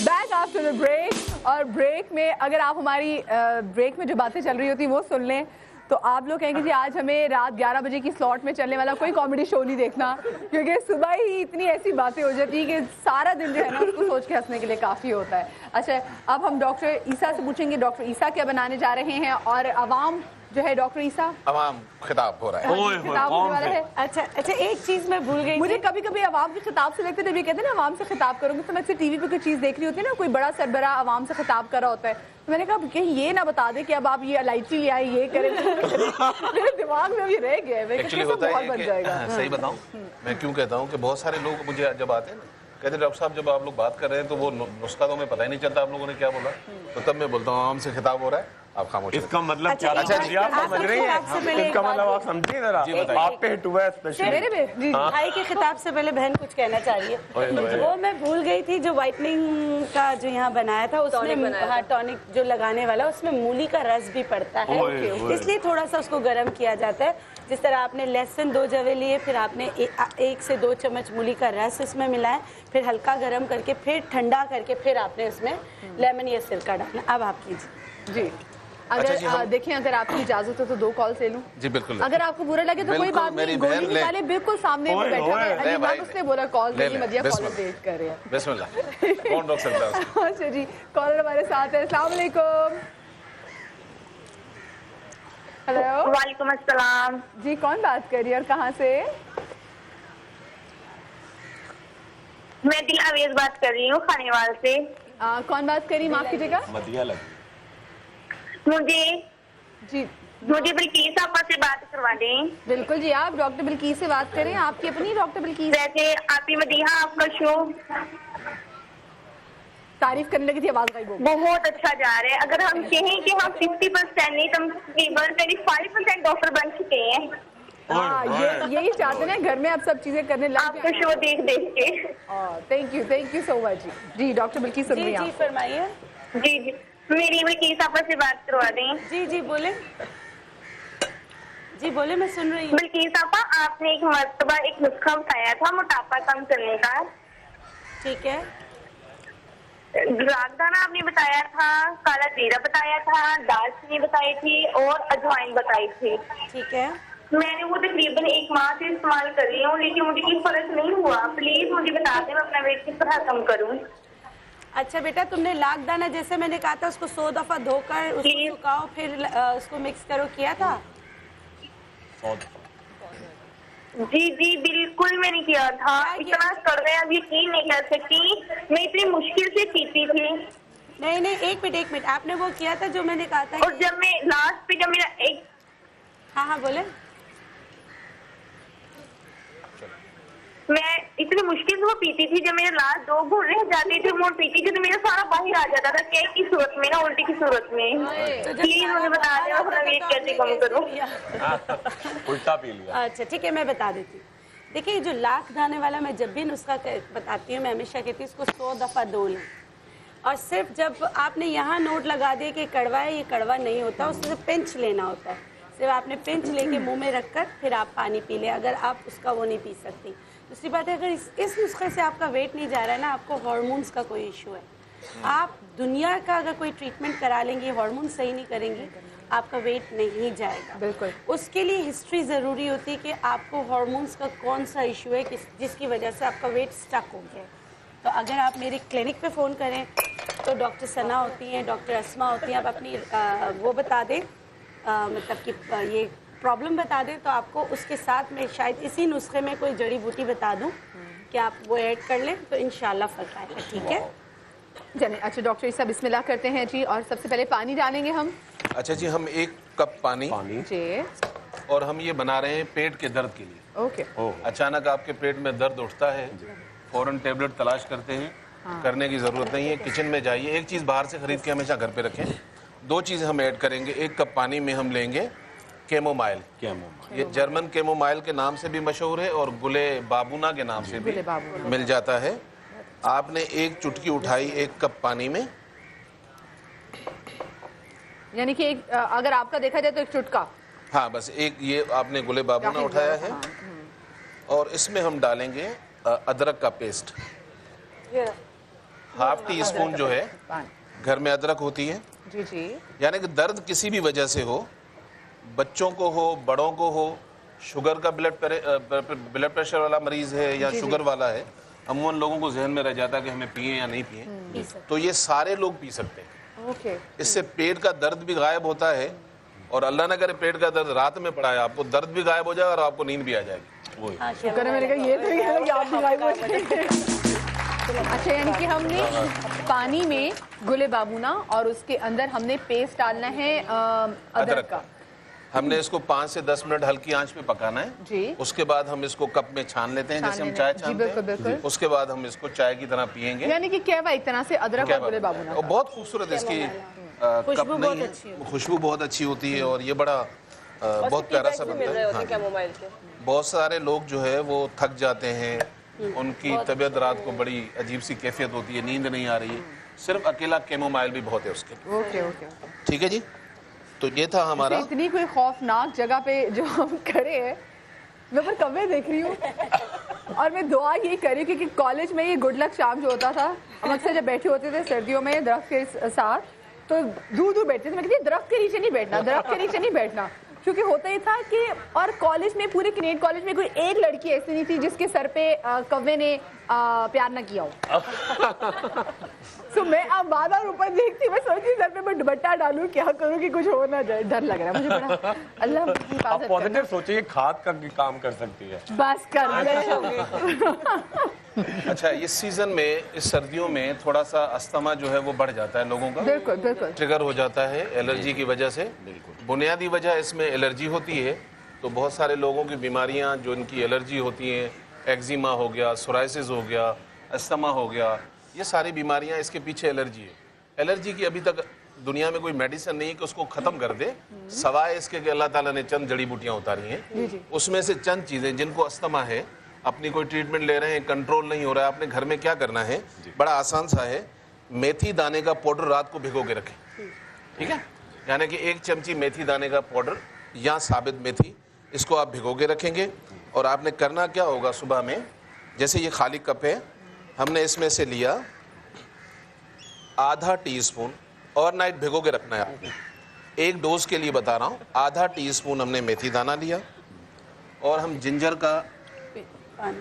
back after the break. और ब्रेक में अगर आप हमारी ब्रेक में जो बातें चल रही होती वो सुन लें तो आप लोग कहेंगे जी आज हमें रात 11 बजे की स्लॉट में चलने वाला कोई कॉमेडी शो नहीं देखना, क्योंकि सुबह ही इतनी ऐसी बातें हो जाती है कि सारा दिन जो है ना उसको सोच के हंसने के लिए काफ़ी होता है। अच्छा, अब हम डॉक्टर ईसा से पूछेंगे डॉक्टर ईसा क्या बनाने जा रहे हैं, और अवाम जो है डॉक्टर ईसा अवाम खिताब हो रहा है, खिताब होने वाला है। अच्छा, एक चीज़ मैं भूल गई, मुझे कभी कभी अवाम के खिताब से लगता है, जब ये कहते हैं ना अवाम से खिताब करोगे, तो मैं अक्सर टीवी पे कोई चीज़ देख रही होती है ना, कोई बड़ा सरबरा अवाम से खिताब कर रहा होता है, तो मैंने कहा कहीं ये ना बता दे कि अब आप ये इलायची ले आए, ये करें। मेरे दिमाग में अभी रह गया है, एक्चुअली होता है कि सही बताऊं, मैं क्यों कहता हूँ कि बहुत सारे लोग मुझे जब आते हैं ना कहते हैं डॉक्टर साहब जब आप लोग बात कर रहे हैं तो वो नुस्खा तो हमें पता ही नहीं चलता आप लोगों ने क्या बोला, तो तब मैं बोलता हूँ आम से खिताब हो रहा है, आप खामोश। इसका मतलब क्या? अच्छा जी, आप समझ रही हैं? इसका मतलब आप समझिए जरा, आप पे हिट हुआ है स्पेशली। भाई के खिताब से पहले बहन कुछ कहना चाह रही है, वो मैं भूल गई थी। जो व्हाइटनिंग का जो यहाँ बनाया था उसमें टॉनिक जो लगाने वाला उसमें मूली का रस भी पड़ता है, इसलिए थोड़ा सा उसको गर्म किया जाता है। जिस तरह आपने लहसुन 2 जवे लिए, फिर आपने 1 से 2 चम्मच मूली का रस इसमें मिलाया, फिर हल्का गर्म करके फिर ठंडा करके फिर आपने उसमें लेमन या सिरका डालना। अब आप कीजिए जी। अगर देखिए अगर आपकी इजाजत हो तो 2 कॉल ले लूं जी। बिल्कुल, अगर आपको बुरा लगे तो कोई बात नहीं, गोली निकाले, बिल्कुल सामने में बैठा है, उसने बोला कॉल दीजिए, मदिया कॉल वेट कर रहे हैं। बिस्मिल्लाह, कौन रोक सकता है? अच्छा जी, कॉलर हमारे साथ है। अस्सलाम वालेकुम। हेलो, वालेकुम अस्सलाम जी, कौन बात कर रही है और कहाँ से? मैं दिलावेज बात कर रही हूँ खानेवाल से। कौन बात करी, माफ कीजिएगा? मदिया लगी मुझे बिल्किस आपा से बात करवा दें। बिल्कुल जी, आप डॉक्टर बिल्किस से बात करें, आपकी अपनी डॉक्टर बिल्किस। वैसे आपकी मदीहा आपका शो तारीफ करने लगी थी, आवाज गायब हो गई। बहुत अच्छा जा रहा है। अगर हम कहें कि हम 50% नहीं तो हम तकरीबन 25% डॉक्टर बन चुके हैं। हाँ, यही चाहते हैं घर में आप सब चीजें करने लग आपका शो देख के। थैंक यू सो मच जी। डॉक्टर बिल्किस सुन रही हैं जी आप? फरमाइए। जी मेरी बिल्किस आपा से बात करवा दें। जी बोले। जी बोले, मैं सुन रही हूँ। बिल्किस आपा, आपने एक मर्तबा एक नुस्खा बताया था मोटापा कम करने का। ठीक है। रागदाना आपने बताया था, काला जीरा बताया था, दालचीनी बताई थी और अजवाइन बताई थी। ठीक है। मैंने वो तकरीबन 1 माह से इस्तेमाल कर रही हूँ, लेकिन मुझे कोई फर्क नहीं हुआ। प्लीज मुझे बता दें मैं अपना वेट किस तरह कम करूँ। अच्छा बेटा, तुमने लाख दाना जैसे मैंने कहा था उसको 100 दफा धोकर उसको सुखाओ फिर उसको मिक्स करो, किया था? जी बिल्कुल मैंने किया था। इतना कर रहे आप यकीन नहीं कर सकती, मैं इतनी मुश्किल से पीती थी। नहीं एक मिनट, आपने वो किया था जो मैंने कहा था? और जब मैं लास्ट पे जब मेरा एक हाँ बोले। मैं इतनी मुश्किल से वो पीती थी, जब मेरे लास्ट 2 घूट रह जाते थे वो पीती थी तो मेरा सारा बाहर आ जाता था, केक की सूरत में ना उल्टी की सूरत में। प्लीज मुझे बता दें अपना वेट कैसे कम करूं। उल्टा पी लिया। अच्छा ठीक है, मैं बता देती हूँ। देखिए, जो लाख दाने वाला मैं जब भी नुस्खा बताती हूँ मैं हमेशा कहती हूँ इसको 100 दफा धो लें। और सिर्फ जब आपने यहाँ नोट लगा दिया कि कड़वा है, ये कड़वा नहीं होता, उससे पिंच लेना होता है। सिर्फ आपने पिंच लेके मुंह में रखकर फिर आप पानी पी लें, अगर आप उसका वो नहीं पी सकती। दूसरी बात है, अगर इस नुस्खे से आपका वेट नहीं जा रहा है ना, आपको हार्मोन्स का कोई इशू है, आप दुनिया का अगर कोई ट्रीटमेंट करा लेंगे, हार्मोन सही नहीं करेंगे, आपका वेट नहीं जाएगा। बिल्कुल। उसके लिए हिस्ट्री ज़रूरी होती है कि आपको हार्मोन्स का कौन सा इशू है जिसकी वजह से आपका वेट स्टक हो गया है। तो अगर आप मेरे क्लिनिक पे फ़ोन करें तो डॉक्टर सना होती हैं, डॉक्टर अस्मा होती हैं, आप अपनी वो बता दें, मतलब कि ये प्रॉब्लम बता दें, तो आपको उसके साथ में शायद इसी नुस्खे में कोई जड़ी बूटी बता दूं कि आप वो ऐड कर लें तो इंशाल्लाह फ़र्क आएगा। ठीक है जाने। अच्छा डॉक्टर साहब बिस्मिल्लाह करते हैं जी, और सबसे पहले पानी डालेंगे हम। अच्छा जी, हम 1 कप पानी जी, और हम ये बना रहे हैं पेट के दर्द के लिए। ओके। अचानक आपके पेट में दर्द उठता है, फौरन टेबलेट तलाश करते हैं। करने की ज़रूरत नहीं है, किचन में जाइए, एक चीज़ बाहर से खरीद के हमेशा घर पे रखें। 2 चीज़ हम ऐड करेंगे। 1 कप पानी में हम लेंगे कैमोमाइल। ये जर्मन कैमोमाइल के नाम से भी मशहूर है और गुले बाबूना के नाम से भी मिल जाता है। आपने 1 चुटकी उठाई 1 कप पानी में, यानी कि अगर आपका देखा जाए तो 1 चुटका। हाँ बस एक ये आपने गुले बाबूना उठाया है। और इसमें हम डालेंगे अदरक का पेस्ट, 1/2 टीस्पून जो है। घर में अदरक होती है जी। यानी कि दर्द किसी भी वजह से हो, बच्चों को हो, बड़ों को हो, शुगर का ब्लड प्रेशर वाला मरीज है या शुगर वाला है, अमूमन लोगों को जहन में रह जाता है कि हमें पिए या नहीं पिए, तो ये सारे लोग पी सकते हैं। ओके। इससे पेट का दर्द भी गायब होता है और अल्लाह न करे पेट का दर्द रात में पड़ा है, आपको दर्द भी गायब हो जाएगा और आपको नींद भी आ जाएगी। शुक्र है, मैंने कहा ये तो नहीं है कि आप भी गायब हो जाएंगे। अच्छा, यानी कि हमने पानी में गुले बाबूना और उसके अंदर हमने पेस्ट डालना है अदरक का। हमने इसको 5 से 10 मिनट हल्की आंच पे पकाना है जी। उसके बाद हम इसको कप में छान लेते हैं, जैसे हम चाय छानते हैं। उसके बाद हम इसको चाय की तरह पियेंगे। यानी कि क्या एक तरह से अदरक और गुले बाबूना। और बहुत खूबसूरत इसकी कप नहीं है, खुशबू बहुत अच्छी होती है और ये बड़ा बहुत प्यारा सा बनता है। बहुत सारे लोग जो है वो थक जाते हैं, उनकी तबीयत रात को बड़ी अजीब सी कैफियत होती है, नींद नहीं आ रही है, सिर्फ अकेला कैमोमाइल भी बहुत है उसके लिए। ओके। ठीक है जी, तो ये था हमारा। इतनी कोई खौफनाक जगह पे जो हम करे हैं, मैं पर कमरे देख रही हूँ और मैं दुआ यही कर रही हूँ, क्योंकि कॉलेज में ये गुड लक शाम जो होता था, हम अक्सर जब बैठे होते थे सर्दियों में दरख्त के साथ, तो दूर बैठते थे। मैं कहती थी दरख्त के नीचे नहीं बैठना, दरख्त के नीचे नहीं बैठना, क्योंकि होता ही था कि, और कॉलेज में, पूरे कैनेडियन कॉलेज में कोई एक लड़की ऐसी नहीं थी जिसके सर पे कौवे ने प्यार ना किया हो। तो मैं अब बार-बार ऊपर देखती, मैं सोचती सर पे मैं दुपट्टा डालूं, क्या करूं कि कुछ हो ना जाए, डर लग रहा है मुझे बड़ा। अल्लाह आप पॉजिटिव सोचिए, खाद का काम कर सकती है। बस कर दे। अच्छा, इस सीजन में, इस सर्दियों में थोड़ा सा अस्थमा जो है वो बढ़ जाता है लोगों का, बिल्कुल ट्रिगर हो जाता है एलर्जी की वजह से। बुनियादी वजह इसमें एलर्जी होती है, तो बहुत सारे लोगों की बीमारियां जो इनकी एलर्जी होती हैं, एक्जिमा हो गया, सोराइसिस हो गया, अस्थमा हो गया, ये सारी बीमारियां, इसके पीछे एलर्जी है। एलर्जी की अभी तक दुनिया में कोई मेडिसिन नहीं है कि उसको खत्म कर दे, सवाए इसके कि अल्लाह ताला ने चंद जड़ी बूटियां उतारी हैं। उसमें से चंद चीजें, जिनको अस्थमा है, अपनी कोई ट्रीटमेंट ले रहे हैं, कंट्रोल नहीं हो रहा है, अपने घर में क्या करना है, बड़ा आसान सा है। मेथी दाने का पाउडर रात को भिगो के रखें, ठीक है, यानी कि 1 चमची मेथी दाने का पाउडर या साबित मेथी, इसको आप भिगो के रखेंगे। और आपने करना क्या होगा, सुबह में जैसे ये खाली कप है, हमने इसमें से लिया आधा टीस्पून, ओवरनाइट भिगो के रखना है आपने, 1 डोज के लिए बता रहा हूँ, आधा टीस्पून हमने मेथी दाना लिया। और हम जिंजर का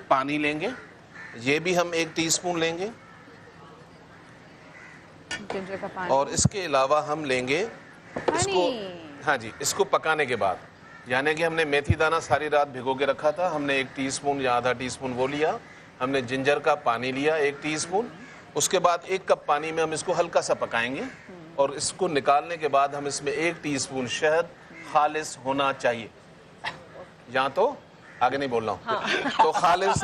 पानी लेंगे, ये भी हम 1 टीस्पून लेंगे। जिंजर का पानी। और इसके अलावा हम लेंगे इसको, हाँ जी, इसको पकाने के बाद, यानी कि हमने मेथी दाना सारी रात भिगो के रखा था, हमने 1 टीस्पून या आधा टीस्पून वो लिया, हमने जिंजर का पानी लिया 1 टीस्पून। उसके बाद 1 कप पानी में हम इसको हल्का सा पकाएंगे। और इसको निकालने के बाद हम इसमें 1 टीस्पून शहद खालिस होना चाहिए, या तो आगे नहीं बोल रहा हूँ, तो खालिस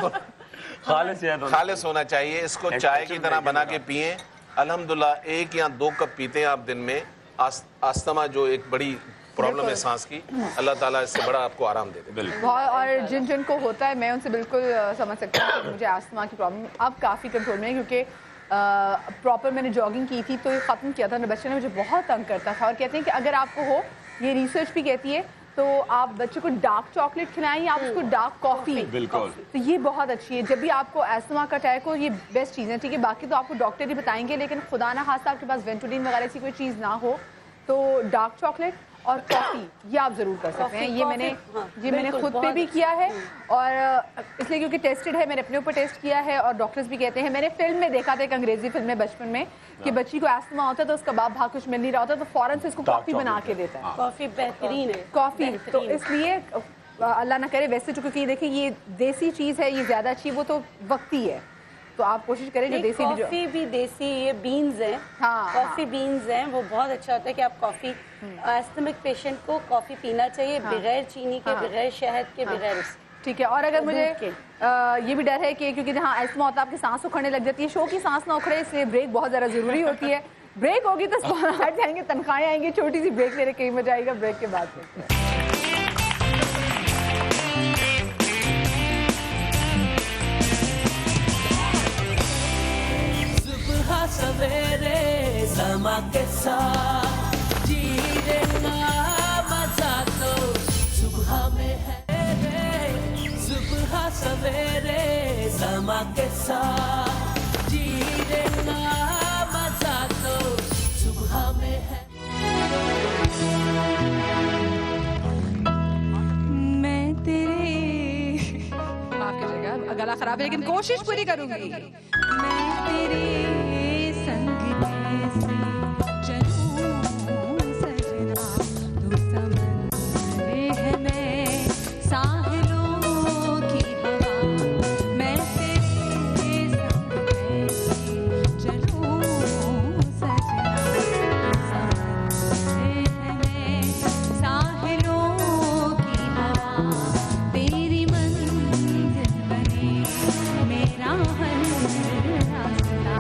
होना चाहिए। इसको चाय की तरह बना के पिएं। अल्हम्दुलिल्लाह 1 या 2 कप पीते हैं आप दिन में, अस्थमा जो एक बड़ी प्रॉब्लम है सांस की, अल्लाह ताला इससे बड़ा आपको आराम दे दे। बहुत, और जिन जिन को होता है, मैं उनसे बिल्कुल समझ सकती हूँ कि मुझे अस्थमा की प्रॉब्लम अब काफ़ी कंट्रोल में है, क्योंकि प्रॉपर मैंने जॉगिंग की थी तो ये ख़त्म किया था, बच्चे ने मुझे बहुत तंग करता था। और कहते हैं कि अगर आपको हो, ये रिसर्च भी कहती है, तो आप बच्चे को डार्क चॉकलेट खिलाएं या आप उसको डार्क कॉफ़ी, बिल्कुल, तो ये बहुत अच्छी है। जब भी आपको अस्थमा का अटैक हो, ये बेस्ट चीज़ है, ठीक है। बाकी तो आपको डॉक्टर ही बताएंगे, लेकिन खुदा ना खास्ता आपके पास वेंटोलिन वगैरह ऐसी कोई चीज़ ना हो, तो डार्क चॉकलेट और कॉफ़ी ये आप ज़रूर कर सकते हैं। ये मैंने खुद पे भी किया है, और इसलिए क्योंकि टेस्टेड है, मैंने अपने ऊपर टेस्ट किया है, और डॉक्टर्स भी कहते हैं। मैंने फिल्म में देखा था, एक अंग्रेजी फिल्म में बचपन में, कि बच्ची को अस्थमा होता है तो उसका बाप भाग कुछ मिल नहीं रहा होता, तो फ़ौरन से इसको कॉफ़ी बना के देता है। कॉफ़ी बेहतरीन है, कॉफ़ी तो इसलिए अल्लाह ना करे, वैसे तो क्योंकि देखिए ये देसी चीज़ है, ये ज़्यादा अच्छी, वो तो वक्ती है, तो आप कोशिश करें जो देसी कॉफ़ी भी देसी, ये बीन्स हैं, कॉफ़ी बीन्स हैं, वो बहुत अच्छा होता है कि आप कॉफ़ी, एस्थमिक पेशेंट को कॉफ़ी पीना चाहिए बगैर चीनी के, बगैर शहद के, बगैर उसके, ठीक है। और अगर मुझे ये भी डर है कि क्योंकि जहाँ अस्थमा होता है आपकी सांस उखड़ने लग जाती है, शो की सांस ना उखड़े, इसलिए ब्रेक बहुत ज़्यादा ज़रूरी होती है। ब्रेक होगी तो हट जाएंगे, तनख्वाहें आएंगी, छोटी सी ब्रेक ले रहे, कहीं मजा आएगा ब्रेक के बाद। सुबह सवेरे समा के साथ जीने का मजा तो सुबह में है। सुबह सवेरे समा के साथ जीने का मजा तो सुबह में है। मैं तेरे, माफ कीजिएगा गला खराब है, लेकिन कोशिश पूरी करूंगी। मैं तेरे संग कैसे चलूं सजना, तू समंदर है मैं साहिलों की हवा, मैं तेरे संग कैसे चलूं सजना, तू समंदर है मैं साहिलों की हवा, तेरी मंजिल बने मेरा हर रास्ता।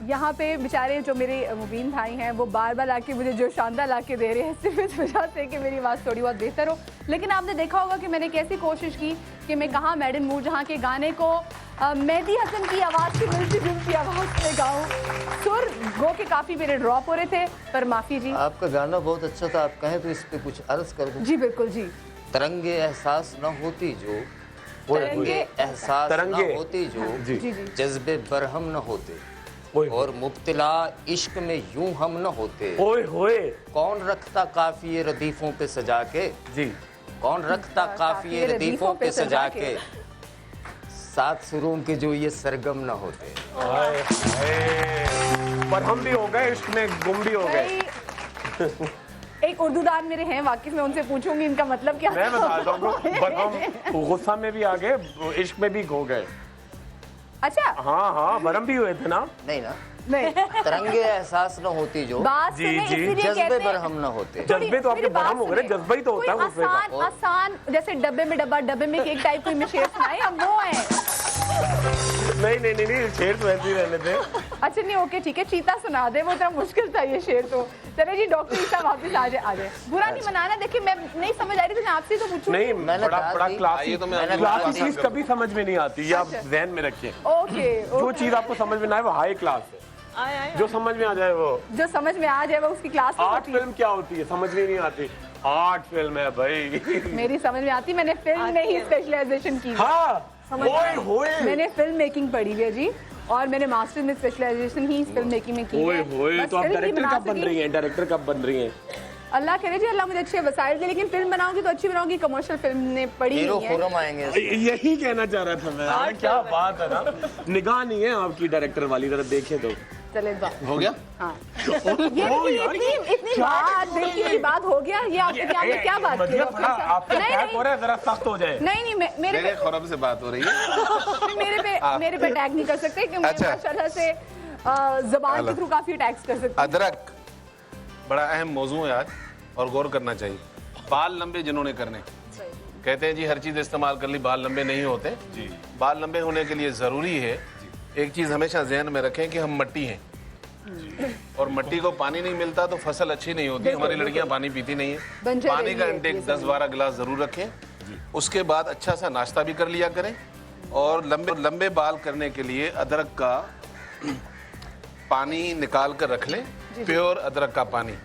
यहाँ पे बेचारे जो मेरे मुबीन भाई हैं वो बार बार आके मुझे जो शानदार ला के दे रहे हैं सिर्फ इस वजह से कि मेरी आवाज़ थोड़ी बहुत बेहतर हो। लेकिन आपने देखा होगा कि मैंने कैसी कोशिश की कि मैं कहाँ मैडम नूरजहां के गाने को मेहदी हसन की आवाज़ की मिलती जुलती आवाज़ में गाऊँ। सुर गो के काफ़ी मेरे ड्रॉप हो रहे थे, पर माफ़ी जी। आपका गाना बहुत अच्छा था, आप कहें तो इस पे कुछ अर्ज कर दूं। जी बिल्कुल जी। तरंगे एहसास न होती जो, तरंगे एहसास न होती जो, जज्बे बरहम न होते, और मुब्तला इश्क में यूं हम न होते। ओए होए, कौन रखता काफिये रदीफों पे सजा के, जी कौन रखता काफिये रदीफों पे सजा के, सात सुरों के जो ये सरगम न होते। पर हम भी हो गए इश्क में, गुम भी हो गए। एक उर्दू दान मेरे हैं वाकिफ, मैं उनसे पूछूंगी इनका मतलब क्या। मैं बताता हूँ, पर हम गुस्सा में भी आ गए, इश्क में भी खो गए। अच्छा हाँ हाँ, बरम भी हुए थे ना। नहीं ना, नहीं। तरंगे एहसास न होती जो, जज्बे बरहम न होते। जज्बे तो आपके बरहम हो गए, जज्बा ही तो होता है गुस्से का। आसान जैसे डब्बे में डब्बा, डब्बे में केक टाइप कोई में शेर सुनाए, हम वो हैं। नहीं, शेर तो वैसे ही रहने थे। अच्छा नहीं, ओके ठीक है, चीता सुना दे, वो इतना मुश्किल था ये शेर तो। चले जी डॉक्टर ईसा वापस आ जाए। बुरा नहीं मनाना, देखिए मैं नहीं समझ आ रही थी, मैं आपसे तो पूछूं। नहीं, बड़ा क्लासी चीज कभी समझ में नहीं आती, ये आप ध्यान में रखिए। ओके, जो चीज आपको समझ में ना आए वो हाई क्लास है, जो समझ में आ जाए वो, जो समझ में आ जाए वो उसकी क्लास। आर्ट फिल्म क्या होती है समझ में नहीं आती, आर्ट फिल्म है भाई। मेरी समझ में आती, मैंने फिल्म में ही स्पेशलाइजेशन की। हाँ, मैंने फिल्म मेकिंग पढ़ी है जी, और मैंने मास्टर में स्पेशलाइजेशन ही फिल्म मेकिंग में की है। तो आप डायरेक्टर कब बन रही हैं? डायरेक्टर कब बन रही हैं? अल्लाह करे जी, अल्लाह मुझे अच्छे वसाइल दे, लेकिन फिल्म बनाऊंगी तो अच्छी बनाऊंगी। कमर्शियल फिल्म ने पढ़ी नहीं है। आएंगे, यही कहना चाह रहा था मैं। क्या बात है ना, निगाह नहीं है आपकी डायरेक्टर वाली, जरा देखे तो। चले हो गया। हाँ। ये इतनी बात, दिल की बात हो गया। ये आपके क्या बात की? जरा सख्त हो जाए। नहीं, मेरे खुरम से बात हो रही है। मेरे पे अटैक नहीं कर सकते, क्योंकि माशाल्लाह से ज़बान के थ्रू काफी अटैक्स कर सकते। अदरक बड़ा अहम मौजू है आज, और गौर करना चाहिए। बाल लंबे जिन्होंने करने, कहते हैं जी हर चीज इस्तेमाल कर ली, बाल लंबे नहीं होते जी। बाल लंबे होने के लिए जरूरी है एक चीज हमेशा ज़हन में रखें कि हम मिट्टी हैं, और मिट्टी को पानी नहीं मिलता तो फसल अच्छी नहीं होती। हमारी लड़कियां पानी पीती नहीं है। पानी का इंटेक 10-12 गिलास जरूर रखें। उसके बाद अच्छा सा नाश्ता भी कर लिया करें। और लंबे बाल करने के लिए अदरक का पानी निकाल कर रख लें, प्योर अदरक का पानी।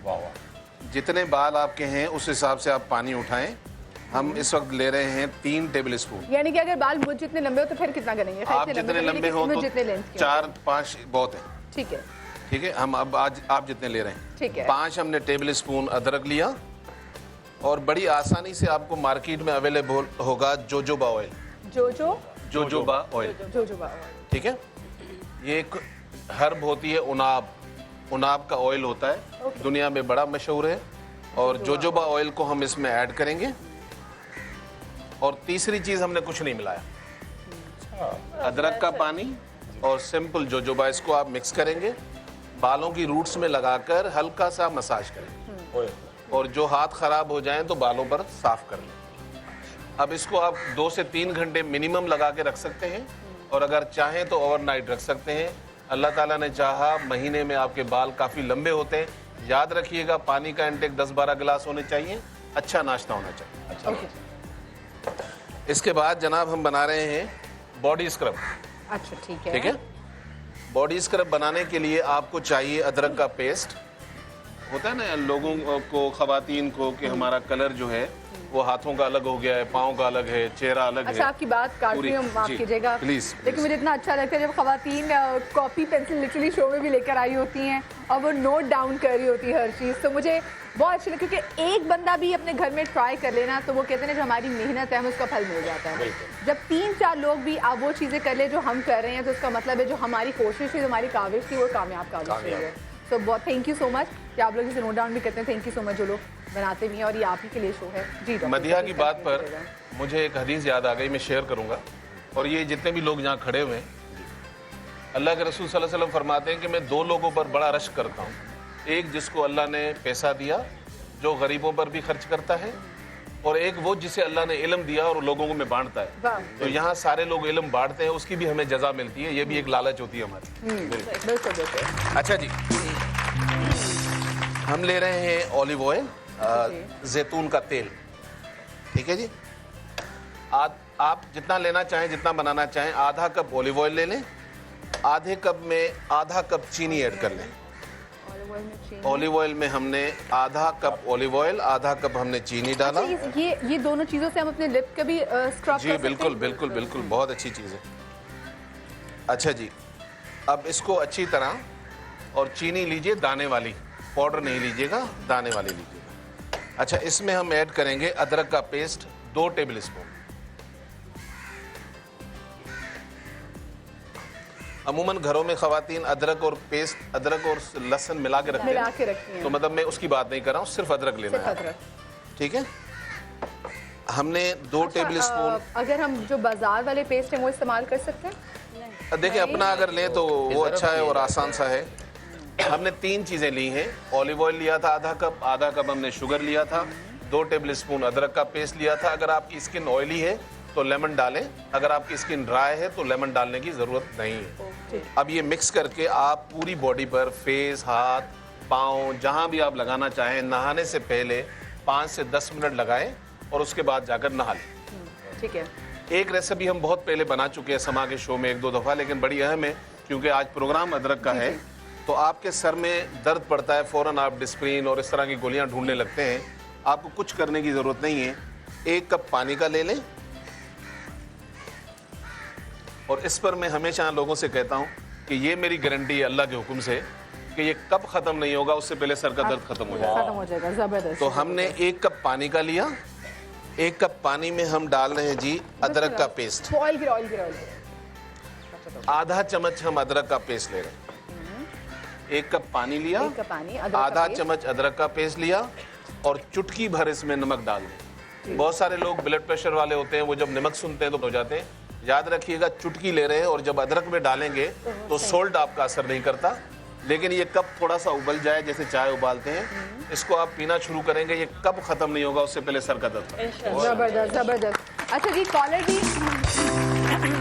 जितने बाल आपके हैं उस हिसाब से आप पानी उठाएं। हम इस वक्त ले रहे हैं 3 टेबल स्पून। यानी कि अगर बाल मुझ जितने लंबे हो तो फिर कितना करेंगे? आप जितने लंबे हो तो 4-5 बहुत है। ठीक है, हम अब आज आप जितने ले रहे हैं, ठीक है। 5 हमने टेबल स्पून अदरक लिया, और बड़ी आसानी से आपको मार्केट में अवेलेबल होगा जोजोबा ऑयल। जोजोबा ऑयल, ठीक है। ये एक हर्ब होती है, उनाब का ऑयल होता है, दुनिया में बड़ा मशहूर है। और जोजोबा ऑयल को हम इसमें ऐड करेंगे। और तीसरी चीज हमने कुछ नहीं मिलाया, अदरक का पानी और सिंपल जोजोबा, इसको आप मिक्स करेंगे, बालों की रूट्स में लगाकर हल्का सा मसाज करें, और जो हाथ खराब हो जाएं तो बालों पर साफ कर लें। अब इसको आप 2 से 3 घंटे मिनिमम लगा के रख सकते हैं, और अगर चाहें तो ओवरनाइट रख सकते हैं। अल्लाह ताला ने चाहा महीने में आपके बाल काफ़ी लंबे होते हैं। याद रखिएगा, पानी का इंटेक 10-12 गिलास होने चाहिए, अच्छा नाश्ता होना चाहिए। इसके बाद जनाब हम बना रहे हैं बॉडी स्क्रब। अच्छा ठीक है, ठीक है। बॉडी स्क्रब बनाने के लिए आपको चाहिए अदरक का पेस्ट। होता है ना लोगों को, खवातीन को, कि हमारा कलर जो है वो हाथों का अलग हो गया है, पाँव का अलग है, चेहरा अलग है। अच्छा, आपकी बात काट रही हूँ, माफ कीजिएगा प्लीज। लेकिन मुझे इतना अच्छा लगता है जब खवातीन कॉपी पेंसिल लिटरली शो में भी लेकर आई होती हैं और वो नोट डाउन कर रही होती है हर चीज़, तो मुझे बहुत अच्छी लगती है। क्योंकि एक बंदा भी अपने घर में ट्राई कर लेना तो वो कहते हैं जो हमारी मेहनत है हमें उसका फल मिल जाता है। जब 3-4 लोग भी आप वो चीज़ें कर ले जो हम कर रहे हैं, तो उसका मतलब है जो हमारी कोशिश थी, जो हमारी काविश थी, वो कामयाब काविश हुई है। तो बहुत थैंक यू सो मच कि आप लोग इसे नोट डाउन भी करते हैं। थैंक यू सो मच जो लोग बनाते भी हैं, और ये आप ही के लिए शो है जी। मदिहा की बात पर मुझे एक हदीस याद आ गई, मैं शेयर करूंगा। और ये जितने भी लोग यहाँ खड़े हुए हैं, अल्लाह के रसूल सल्लल्लाहु अलैहि वसल्लम फरमाते हैं कि मैं 2 लोगों पर बड़ा रश्क करता हूँ। एक जिसको अल्लाह ने पैसा दिया, जो गरीबों पर भी खर्च करता है, और एक वो जिसे अल्लाह ने इल्म दिया और लोगों को में बांटता है। तो यहाँ सारे लोग इल्म बांटते हैं, उसकी भी हमें जजा मिलती है, ये भी एक लालच होती है हमारी। बिल्कुल। अच्छा जी, हम ले रहे हैं ऑलिव ऑयल, जैतून का तेल, ठीक है जी। आप जितना लेना चाहें, जितना बनाना चाहें, आधा कप ऑलिव ऑयल ले लें, आधे कप में आधा कप चीनी ऐड कर लें। ऑलिव ऑयल में हमने आधा कप ऑलिव ऑयल, आधा कप हमने चीनी डाला। अच्छा, ये दोनों चीजों से हम अपने लिप का भी स्क्रब जी बिल्कुल बिल्कुल बिल्कुल, बहुत अच्छी चीज़ है। अच्छा जी, अब इसको अच्छी तरह, और चीनी लीजिए दाने वाली, पाउडर नहीं लीजिएगा, दाने वाली लीजिएगा। अच्छा, इसमें हम ऐड करेंगे अदरक का पेस्ट 2 टेबल स्पून। अमूमन घरों में खवातीन अदरक और लहसुन मिला के रखती हैं, तो मतलब मैं उसकी बात नहीं कर रहा हूँ, सिर्फ अदरक लेना है, ठीक है। हमने 2 टेबल स्पून। अगर हम जो बाजार वाले पेस्ट है वो इस्तेमाल कर सकते हैं? देखिए, अपना अगर लें तो वो अच्छा है और आसान सा है। हमने 3 चीज़ें ली हैं। ऑलिव ऑयल लिया था आधा कप हमने शुगर लिया था, 2 टेबल स्पून अदरक का पेस्ट लिया था। अगर आपकी स्किन ऑयली है तो लेमन डालें, अगर आपकी स्किन ड्राई है तो लेमन डालने की ज़रूरत नहीं है। अब ये मिक्स करके आप पूरी बॉडी पर, फेस, हाथ, पाँव, जहाँ भी आप लगाना चाहें, नहाने से पहले 5 से 10 मिनट लगाएं और उसके बाद जाकर नहा लें। ठीक है। एक रेसिपी हम बहुत पहले बना चुके हैं समा के शो में 1-2 दफ़ा, लेकिन बड़ी अहम है क्योंकि आज प्रोग्राम अदरक का है। तो आपके सर में दर्द पड़ता है, फ़ौरन आप डिस्प्रिन और इस तरह की गोलियां ढूंढने लगते हैं। आपको कुछ करने की ज़रूरत नहीं है। 1 कप पानी का ले लें, और इस पर मैं हमेशा लोगों से कहता हूँ कि ये मेरी गारंटी है अल्लाह के हुक्म से कि ये कब ख़त्म नहीं होगा, उससे पहले सर का दर्द ख़त्म हो जाएगा। ज़बरदस्त। तो हमने 1 कप पानी का लिया, 1 कप पानी में हम डाल रहे हैं जी अदरक का पेस्ट। ऑयल आधा चम्मच हम अदरक का पेस्ट ले रहे हैं। 1 कप पानी लिया, आधा चम्मच अदरक का पेस्ट लिया, और चुटकी भर इसमें नमक डाल दें। बहुत सारे लोग ब्लड प्रेशर वाले होते हैं, वो जब नमक सुनते हैं तो हो जाते हैं। याद रखिएगा, चुटकी ले रहे हैं, और जब अदरक में डालेंगे तो सोल्ट आपका असर नहीं करता। लेकिन ये कब थोड़ा सा उबल जाए, जैसे चाय उबालते हैं, इसको आप पीना शुरू करेंगे, ये कब खत्म नहीं होगा, उससे पहले सर का दर्द। जबरदस्त। अच्छा जी, कॉलर भी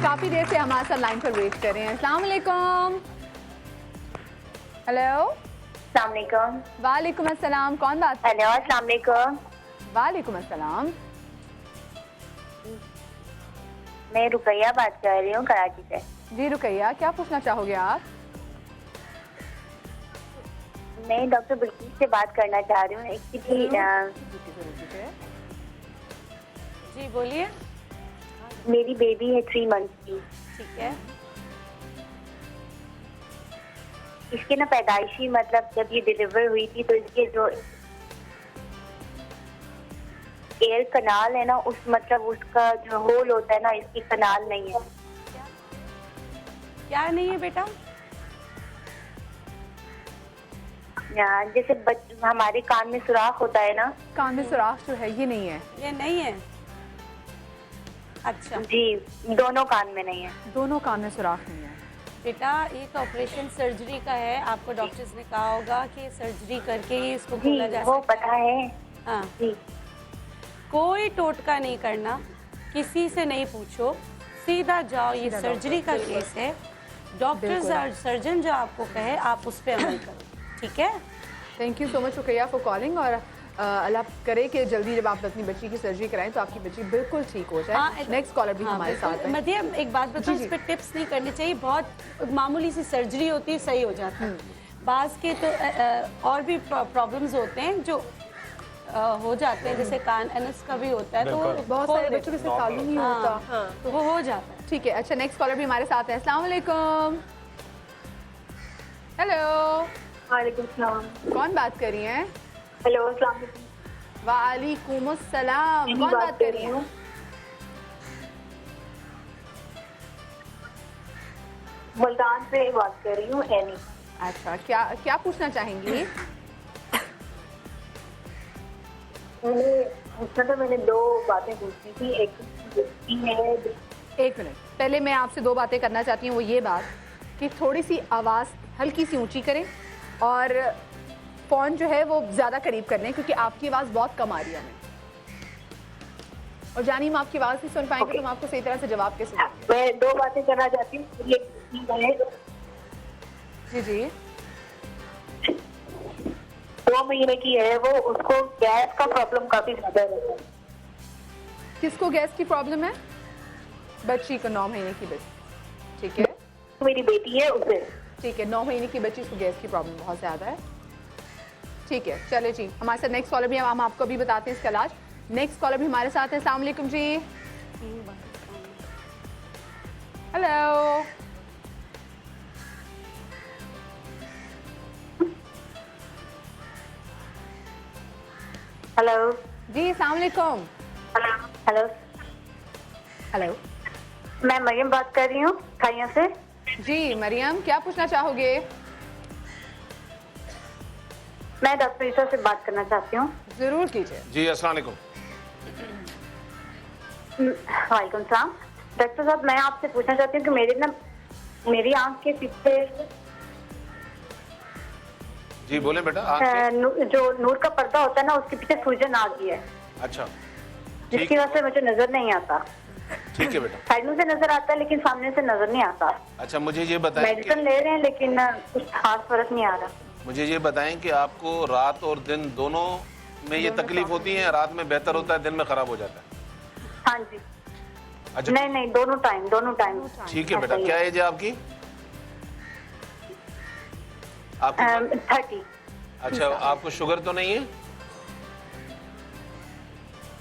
काफी देर से हमारे साथ लाइन पर वेट कर रहे हैं। अस्सलाम वालेकुम। हेलो। अस्सलाम वालेकुम। वालेकुम अस्सलाम। कौन बात? हेलो, अस्सलाम वालेकुम। वालेकुम अस्सलाम। मैं रुकैया बात कर रही हूँ कराची से। जी रुकैया, क्या पूछना चाहोगे आप? मैं डॉक्टर बिल्किस से बात करना चाह रही हूँ। जी बोलिए। मेरी बेबी है 3 मंथ की। ठीक है। इसके ना पैदाइशी, मतलब जब ये डिलीवर हुई थी तो इसके जो एयर कनाल है ना, उस मतलब उसका जो होल होता है ना, इसकी कनाल नहीं है। क्या नहीं है बेटा? जैसे हमारे कान में सुराख होता है ना, कान में सुराख जो है ये नहीं है। ये नहीं है। अच्छा जी, दोनों कान में नहीं है। दोनों कान में सुराख नहीं है बेटा। एक ऑपरेशन सर्जरी का है, आपको डॉक्टर्स ने कहा होगा कि सर्जरी करके ही इसको जी, खोला जा सकता है। वो पता है। हाँ जी। कोई टोटका नहीं करना, किसी से नहीं पूछो, सीधा जाओ। ये सर्जरी का केस है, डॉक्टर्स और सर्जन जो आपको कहे आप उस पर अमल करो, ठीक है। Thank you so much Ruqaiya for calling, और अल्लाह करे कि जल्दी जब आप अपनी बच्ची की सर्जरी कराएं तो आपकी बच्ची बिल्कुल ठीक हो जाए। नेक्स्ट कॉलर भी हमारे साथ है। मध्य एक बात बताऊं, इस पर टिप्स नहीं करनी चाहिए। बहुत मामूली सी सर्जरी होती है, सही हो जाता है। बाज़ के तो और भी प्रॉब्लम्स होते हैं जो हो जाते हैं, जैसे कान एनस का भी होता है, तो बहुत सारे बच्चों के साथ ताल्लुक नहीं होता, तो वो हो जाता है। ठीक है। अच्छा, नेक्स्ट कॉलर भी हमारे साथ है। अस्सलाम वालेकुम। हेलो। वालेकुम सलाम। कौन बात कर रही हैं? हेलो, अस्सलाम वालेकुम। वालेकुम अस्सलाम। कौन बात कर रही हैं? मुल्तान से बात कर रही हूँ, एनी। अच्छा, क्या पूछना चाहेंगी? मैंने 2 बातें पूछनी थी। एक मिनट, पहले मैं आपसे 2 बातें करना चाहती हूँ। वो ये बात कि थोड़ी सी आवाज़ हल्की सी ऊंची करें, और फ़ोन जो है वो ज़्यादा करीब कर लें, क्योंकि आपकी आवाज़ बहुत कम आ रही है हमें। और जानी हम आपकी आवाज़ नहीं सुन पाएंगे तो हम आपको सही तरह से जवाब कैसे देंगे? मैं 2 बातें करना चाहती हूँ। जी जी 2 महीने की है वो, उसको गैस का प्रॉब्लम काफी ज्यादा है। किसको गैस की प्रॉब्लम है? बच्ची को 9 महीने की बच्ची, ठीक है मेरी बेटी है उसे। ठीक है, 9 महीने की बच्ची को गैस की प्रॉब्लम बहुत ज़्यादा है। ठीक है, चले जी, हमारे साथ नेक्स्ट कॉलर भी हम आपको भी बताते हैं इसका इलाज। नेक्स्ट कॉलर भी हमारे साथ है। अस्सलाम वालेकुम जी। हेलो, हेलो जी अस्सलाम वालेकुम। हेलो, हेलो मैं मरियम बात कर रही हूँ खाइया से। जी मरियम, क्या पूछना चाहोगे? मैं डॉक्टर ईसा से बात करना चाहती हूँ। जरूर कीजिए। जी अस्सलाम वालेकुम। वालेकुम सलाम। डॉक्टर साहब, मैं आपसे पूछना चाहती हूँ कि मेरी आंख के पीछे जी बोले बेटा। आँख के- जो नूर का पर्दा होता है ना, उसके पीछे सूजन आ गई है, अच्छा जिसकी वजह से मुझे नजर नहीं आता। ठीक है बेटा। साइड से नजर आता है लेकिन सामने से नजर नहीं आता। अच्छा मुझे ये बताएं मेडिसिन ले रहे हैं लेकिन कुछ खास फर्क नहीं आ रहा। मुझे ये बताएं कि आपको रात और दिन दोनों में ये तकलीफ होती है? रात में बेहतर होता है, दिन में खराब हो जाता है? हाँ जी। अच्छा नहीं नहीं, दोनों टाइम। ठीक है बेटा। क्या एज है आपकी? 30। अच्छा, आपको शुगर तो नहीं है?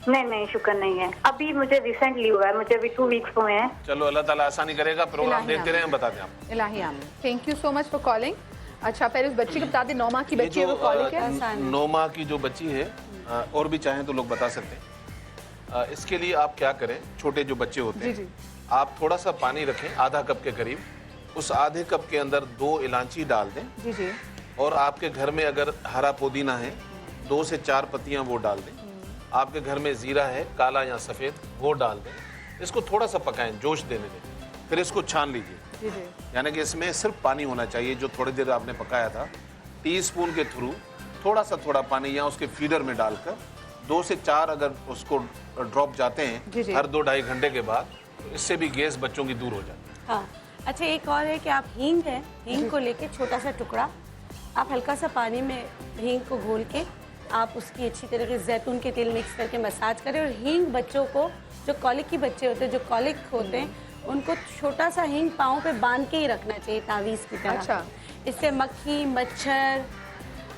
नहीं, शुगर नहीं है। अभी मुझे रिसेंटली हुआ है, मुझे अभी 2 वीक्स हुए हैं। चलो अल्लाह ताला आसानी करेगा। प्रोग्राम इलाही देखते रहे, हम बताते हैं आपको। इलाही आमीन। Thank you so much for calling. अच्छा, पहले उस बच्ची को बता दें, 9 माह की ये बच्ची है, वो कॉलिंग है। 9 माह की जो बच्ची है, और भी चाहें तो लोग बता सकते हैं। इसके लिए आप क्या करें, छोटे जो बच्चे होते हैं, आप थोड़ा सा पानी रखें आधा कप के करीब। उस आधे कप के अंदर 2 इलायची डाल दें। जी जी। और आपके घर में अगर हरा पुदीना है, 2 से 4 पत्तियां वो डाल दें। आपके घर में जीरा है, काला या सफ़ेद, वो डाल दें। इसको थोड़ा सा पकाएं, जोश देने दें, फिर इसको छान लीजिए। जी जी। यानी कि इसमें सिर्फ पानी होना चाहिए जो थोड़ी देर आपने पकाया था। टीस्पून के थ्रू थोड़ा पानी या उसके फीडर में डालकर 2 से 4 अगर उसको ड्रॉप जाते हैं हर 2-2.5 घंटे के बाद, तो इससे भी गैस बच्चों की दूर हो जाती है। हाँ, अच्छा एक और है कि आप हींग है, हींग को लेके छोटा सा टुकड़ा आप हल्का सा पानी में हींग को घोल के आप उसकी अच्छी तरीके से जैतून के तेल मिक्स करके मसाज करें। और हींग बच्चों को, जो कॉलिक की बच्चे होते हैं, जो कॉलिक होते हैं, उनको छोटा सा हींग पाँव पे बांध के ही रखना चाहिए तावीज़ की तरह। अच्छा। इससे मक्खी, मच्छर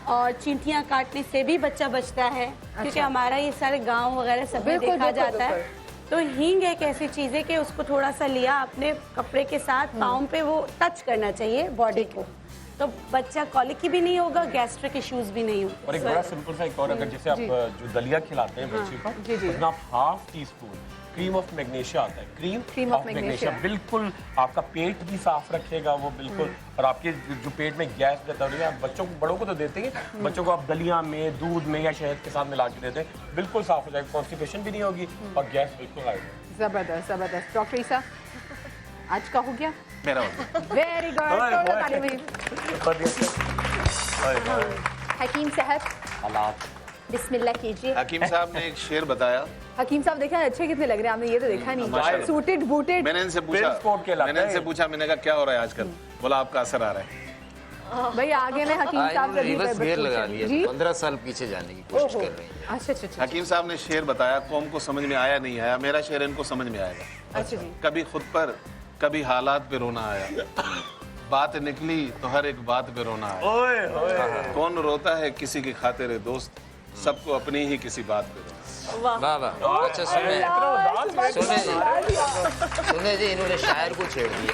और चींटियाँ काटने से भी बच्चा बचता है। अच्छा। क्योंकि हमारा ये सारे गाँव वगैरह सब में देखा जाता है। तो हींग एक ऐसी चीज़ है कि उसको थोड़ा सा लिया अपने कपड़े के साथ पाँव पे वो टच करना चाहिए बॉडी को, तो बच्चा कॉलिकी भी नहीं होगा, गैस्ट्रिक इश्यूज भी नहीं होंगे। और एक बड़ा सिंपल सा एक और, अगर जैसे आप जो दलिया खिलाते हैं बच्चे को, उसमें आप ½ टीस्पून क्रीम ऑफ मैग्नीशिया आता है, क्रीम ऑफ मैग्नीशिया, बिल्कुल आपका पेट भी साफ रखेगा वो बिल्कुल। और आपके जो पेट में गैस रहता है, आप बच्चों को, बड़ों को तो देते हैं, बच्चों को आप दलिया में, दूध में या शहद के साथ मिला के देते हैं, बिल्कुल साफ हो जाएगा, कॉन्स्टिपेशन भी नहीं होगी और गैस बिल्कुल आएगी। जबरदस्त जबरदस्त। डॉक्टर ईसा, आज का हो गया मेरा वेरी गुड। हकीम साहब, हालात बिस्मिल्लाह कीजिए। हकीम साहब ने एक शेर बताया। हकीम साहब देखा अच्छे कितने लग रहे हैं, आपने ये तो देखा नहीं, सूटेड बूटेड। मैंने इनसे पूछा, मैंने कहा क्या हो रहा है आजकल? बोला आपका असर आ रहा है। भाई आगे में हकीम साहब रिवर्स गियर लगा लिया, 15 साल पीछे जाने की कोशिश कर रही है। अच्छा। हकीम साहब ने शेर बताया, कौम को समझ में आया नहीं आया, मेरा शेर इनको समझ में आएगा। अच्छा जी। कभी खुद पर, कभी हालात पे रोना आया, बात निकली तो हर एक बात पे रोना आया। कौन रोता है किसी की खातिर दोस्त, सबको अपनी ही किसी बात पे रोना। वाह वाह। अच्छा सुने जी, इन्होंने शायर को छेड़ दिया।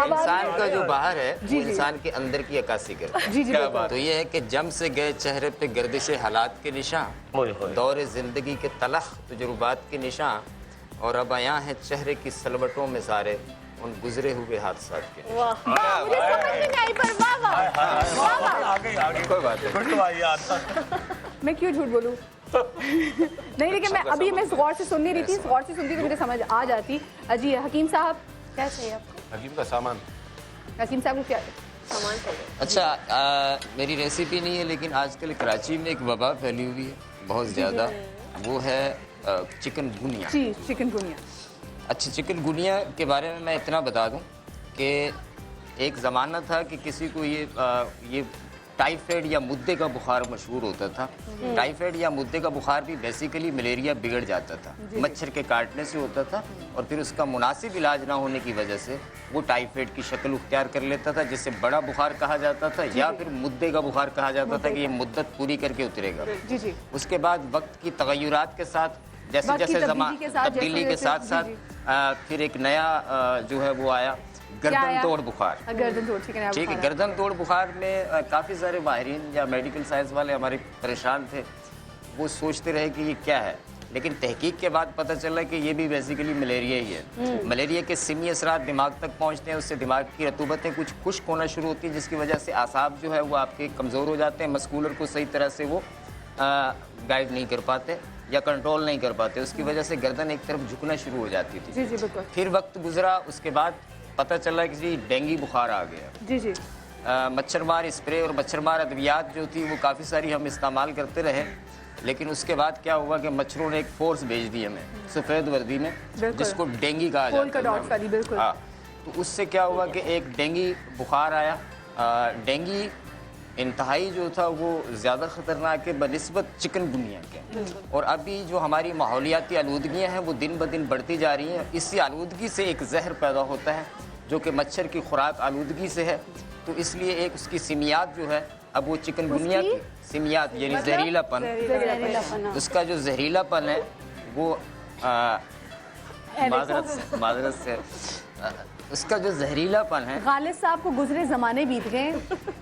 इंसान का जो बाहर है वो इंसान के अंदर की अक्कासी करता है। क्या बात? तो ये है कि जम से गए चेहरे पे गर्दिश हालात के निशान, दौरे जिंदगी के तलख तजुर्बात के निशान, और अब आया है चेहरे की सलवटों में सारे उन गुजरे हुए हादसात के। कोई बात नहीं, मैं क्यों झूठ बोलूं? नहीं, लेकिन मैं अभी मैं गौर से सुन नहीं रही थी, गौर से सुनती तो मुझे समझ आ जाती। जी हकीम साहब, क्या चाहिए आपको? हकीम का सामान। हकीम साहब को क्या सामान चाहिए? अच्छा, मेरी रेसिपी नहीं है, लेकिन आजकल कराची में एक वबा फैली हुई है बहुत ज़्यादा, वो है चिकनगुनिया। जी, चिकनगुनिया। अच्छा, चिकनगुनिया के बारे में मैं इतना बता दूं कि एक ज़माना था कि किसी को ये टाइफाइड या मुद्दे का बुखार मशहूर होता था। टाइफाइड या मुद्दे का बुखार भी बेसिकली मलेरिया बिगड़ जाता था, मच्छर के काटने से होता था, और फिर उसका मुनासिब इलाज ना होने की वजह से वो टाइफाइड की शक्ल उख्तियार कर लेता था, जिसे बड़ा बुखार कहा जाता था, या फिर मुद्दे का बुखार कहा जाता था कि ये मुद्दत पूरी करके उतरेगा। जी जी। उसके बाद वक्त की तगय्युरात के साथ, जैसे जैसे तब्दीली के साथ साथ फिर एक नया जो है वो आया, गर्दन तोड़ बुखार। गर्दन तोड़, ठीक है। गर्दन तोड़ बुखार में काफ़ी सारे माहिरीन या मेडिकल साइंस वाले हमारे परेशान थे। वो सोचते रहे कि ये क्या है, लेकिन तहकीक के बाद पता चला कि ये भी बेसिकली मलेरिया ही है। मलेरिया के सिमी असरात दिमाग तक पहुंचते हैं, उससे दिमाग की रतूबतें कुछ खुश्क होना शुरू होती हैं, जिसकी वजह से आसाब जो है वो आपके कमज़ोर हो जाते हैं, मस्कुलर को सही तरह से वो गाइड नहीं कर पाते या कंट्रोल नहीं कर पाते। उसकी वजह से गर्दन एक तरफ झुकना शुरू हो जाती थी। जी जी, बिल्कुल। फिर वक्त गुजरा, उसके बाद पता चला कि जी डेंगू बुखार आ गया। जी जी। मच्छरमार स्प्रे और मच्छरमार अद्वियात जो थी वो काफ़ी सारी हम इस्तेमाल करते रहे, लेकिन उसके बाद क्या हुआ कि मच्छरों ने एक फोर्स भेज दी हमें सफ़ेद वर्दी में, जिसको डेंगी कहा जाता है। हाँ, तो उससे क्या हुआ कि एक डेंगी बुखार आया। डेंगी इंतहाई जो था वो ज़्यादा ख़तरनाक है बनिस्बत चिकनगुनिया के। और अभी जो हमारी माहौलियाती आलूदगियाँ हैं वो दिन ब दिन बढ़ती जा रही हैं। इसी आलूदगी से एक जहर पैदा होता है जो कि मच्छर की खुराक आलूदगी से है, तो इसलिए एक उसकी सिमियात जो है, अब वो चिकनगुनिया की सिमियात यानी जहरीलापन, उसका जो जहरीलापन है वो माजरत से उसका जो जहरीलापन है। गालिब साहब को गुजरे ज़माने बीत गए,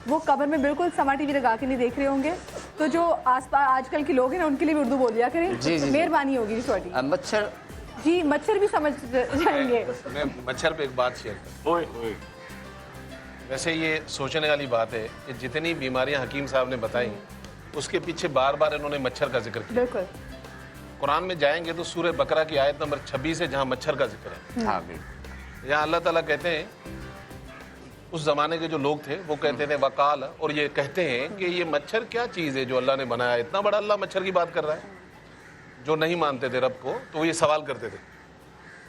वो कब्र में बिल्कुल समा टीवी लगा के नहीं देख रहे होंगे, तो जो आसपास आजकल के लोग हैं ना उनके लिए भी उर्दू बोल दिया करें। जी जी, मेहरबानी होगी जी। मच्छर, जी मच्छर भी समझ जाएंगे। मैं मच्छर पे एक बात शेयर करूं। वैसे ये सोचने वाली बात है कि जितनी बीमारियां हकीम साहब ने बताई उसके पीछे बार बार इन्होंने मच्छर का जिक्र किया। बिल्कुल। कुरान में जाएंगे तो सूरह बकरा की आयत नंबर 26 है जहां मच्छर का जिक्र है। हाँ बिल्कुल। यहाँ अल्लाह ताला कहते हैं, उस ज़माने के जो लोग थे वो कहते थे वकाल, और ये कहते हैं कि ये मच्छर क्या चीज़ है जो अल्लाह ने बनाया। इतना बड़ा अल्लाह मच्छर की बात कर रहा है। जो नहीं मानते थे रब को तो वो ये सवाल करते थे।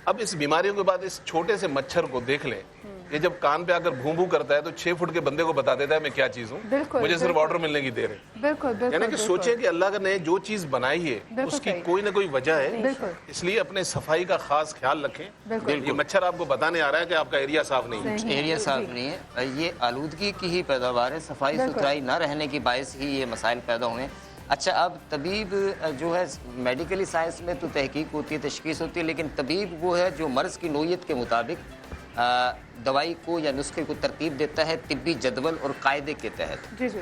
अब इस बीमारियों के बाद इस छोटे से मच्छर को देख लें, ये जब कान पे आकर भूं भूं करता है तो 6 फुट के बंदे को बता देता है मैं क्या चीज़ हूँ, मुझे सिर्फ ऑर्डर मिलने की देर है। बिल्कुल। यानी कि सोचें कि अल्लाह ने जो चीज़ बनाई है उसकी कोई ना कोई वजह है, इसलिए अपने सफाई का खास ख्याल रखें। ये मच्छर आपको बताने आ रहा है कि आपका एरिया साफ नहीं है। एरिया साफ नहीं है, ये आलूदगी की ही पैदावार है। सफाई सुथराई ना रहने की बायस ही ये मसाइल पैदा हुए। अच्छा, अब तबीब जो है मेडिकली साइंस में तो तहकीक होती है, तशखीस होती है, लेकिन तबीब वो है जो मर्ज़ की नोयत के मुताबिक दवाई को या नुस्खे को तरतीब देता है तिब्बी जदवल और कायदे के तहत। जी जी।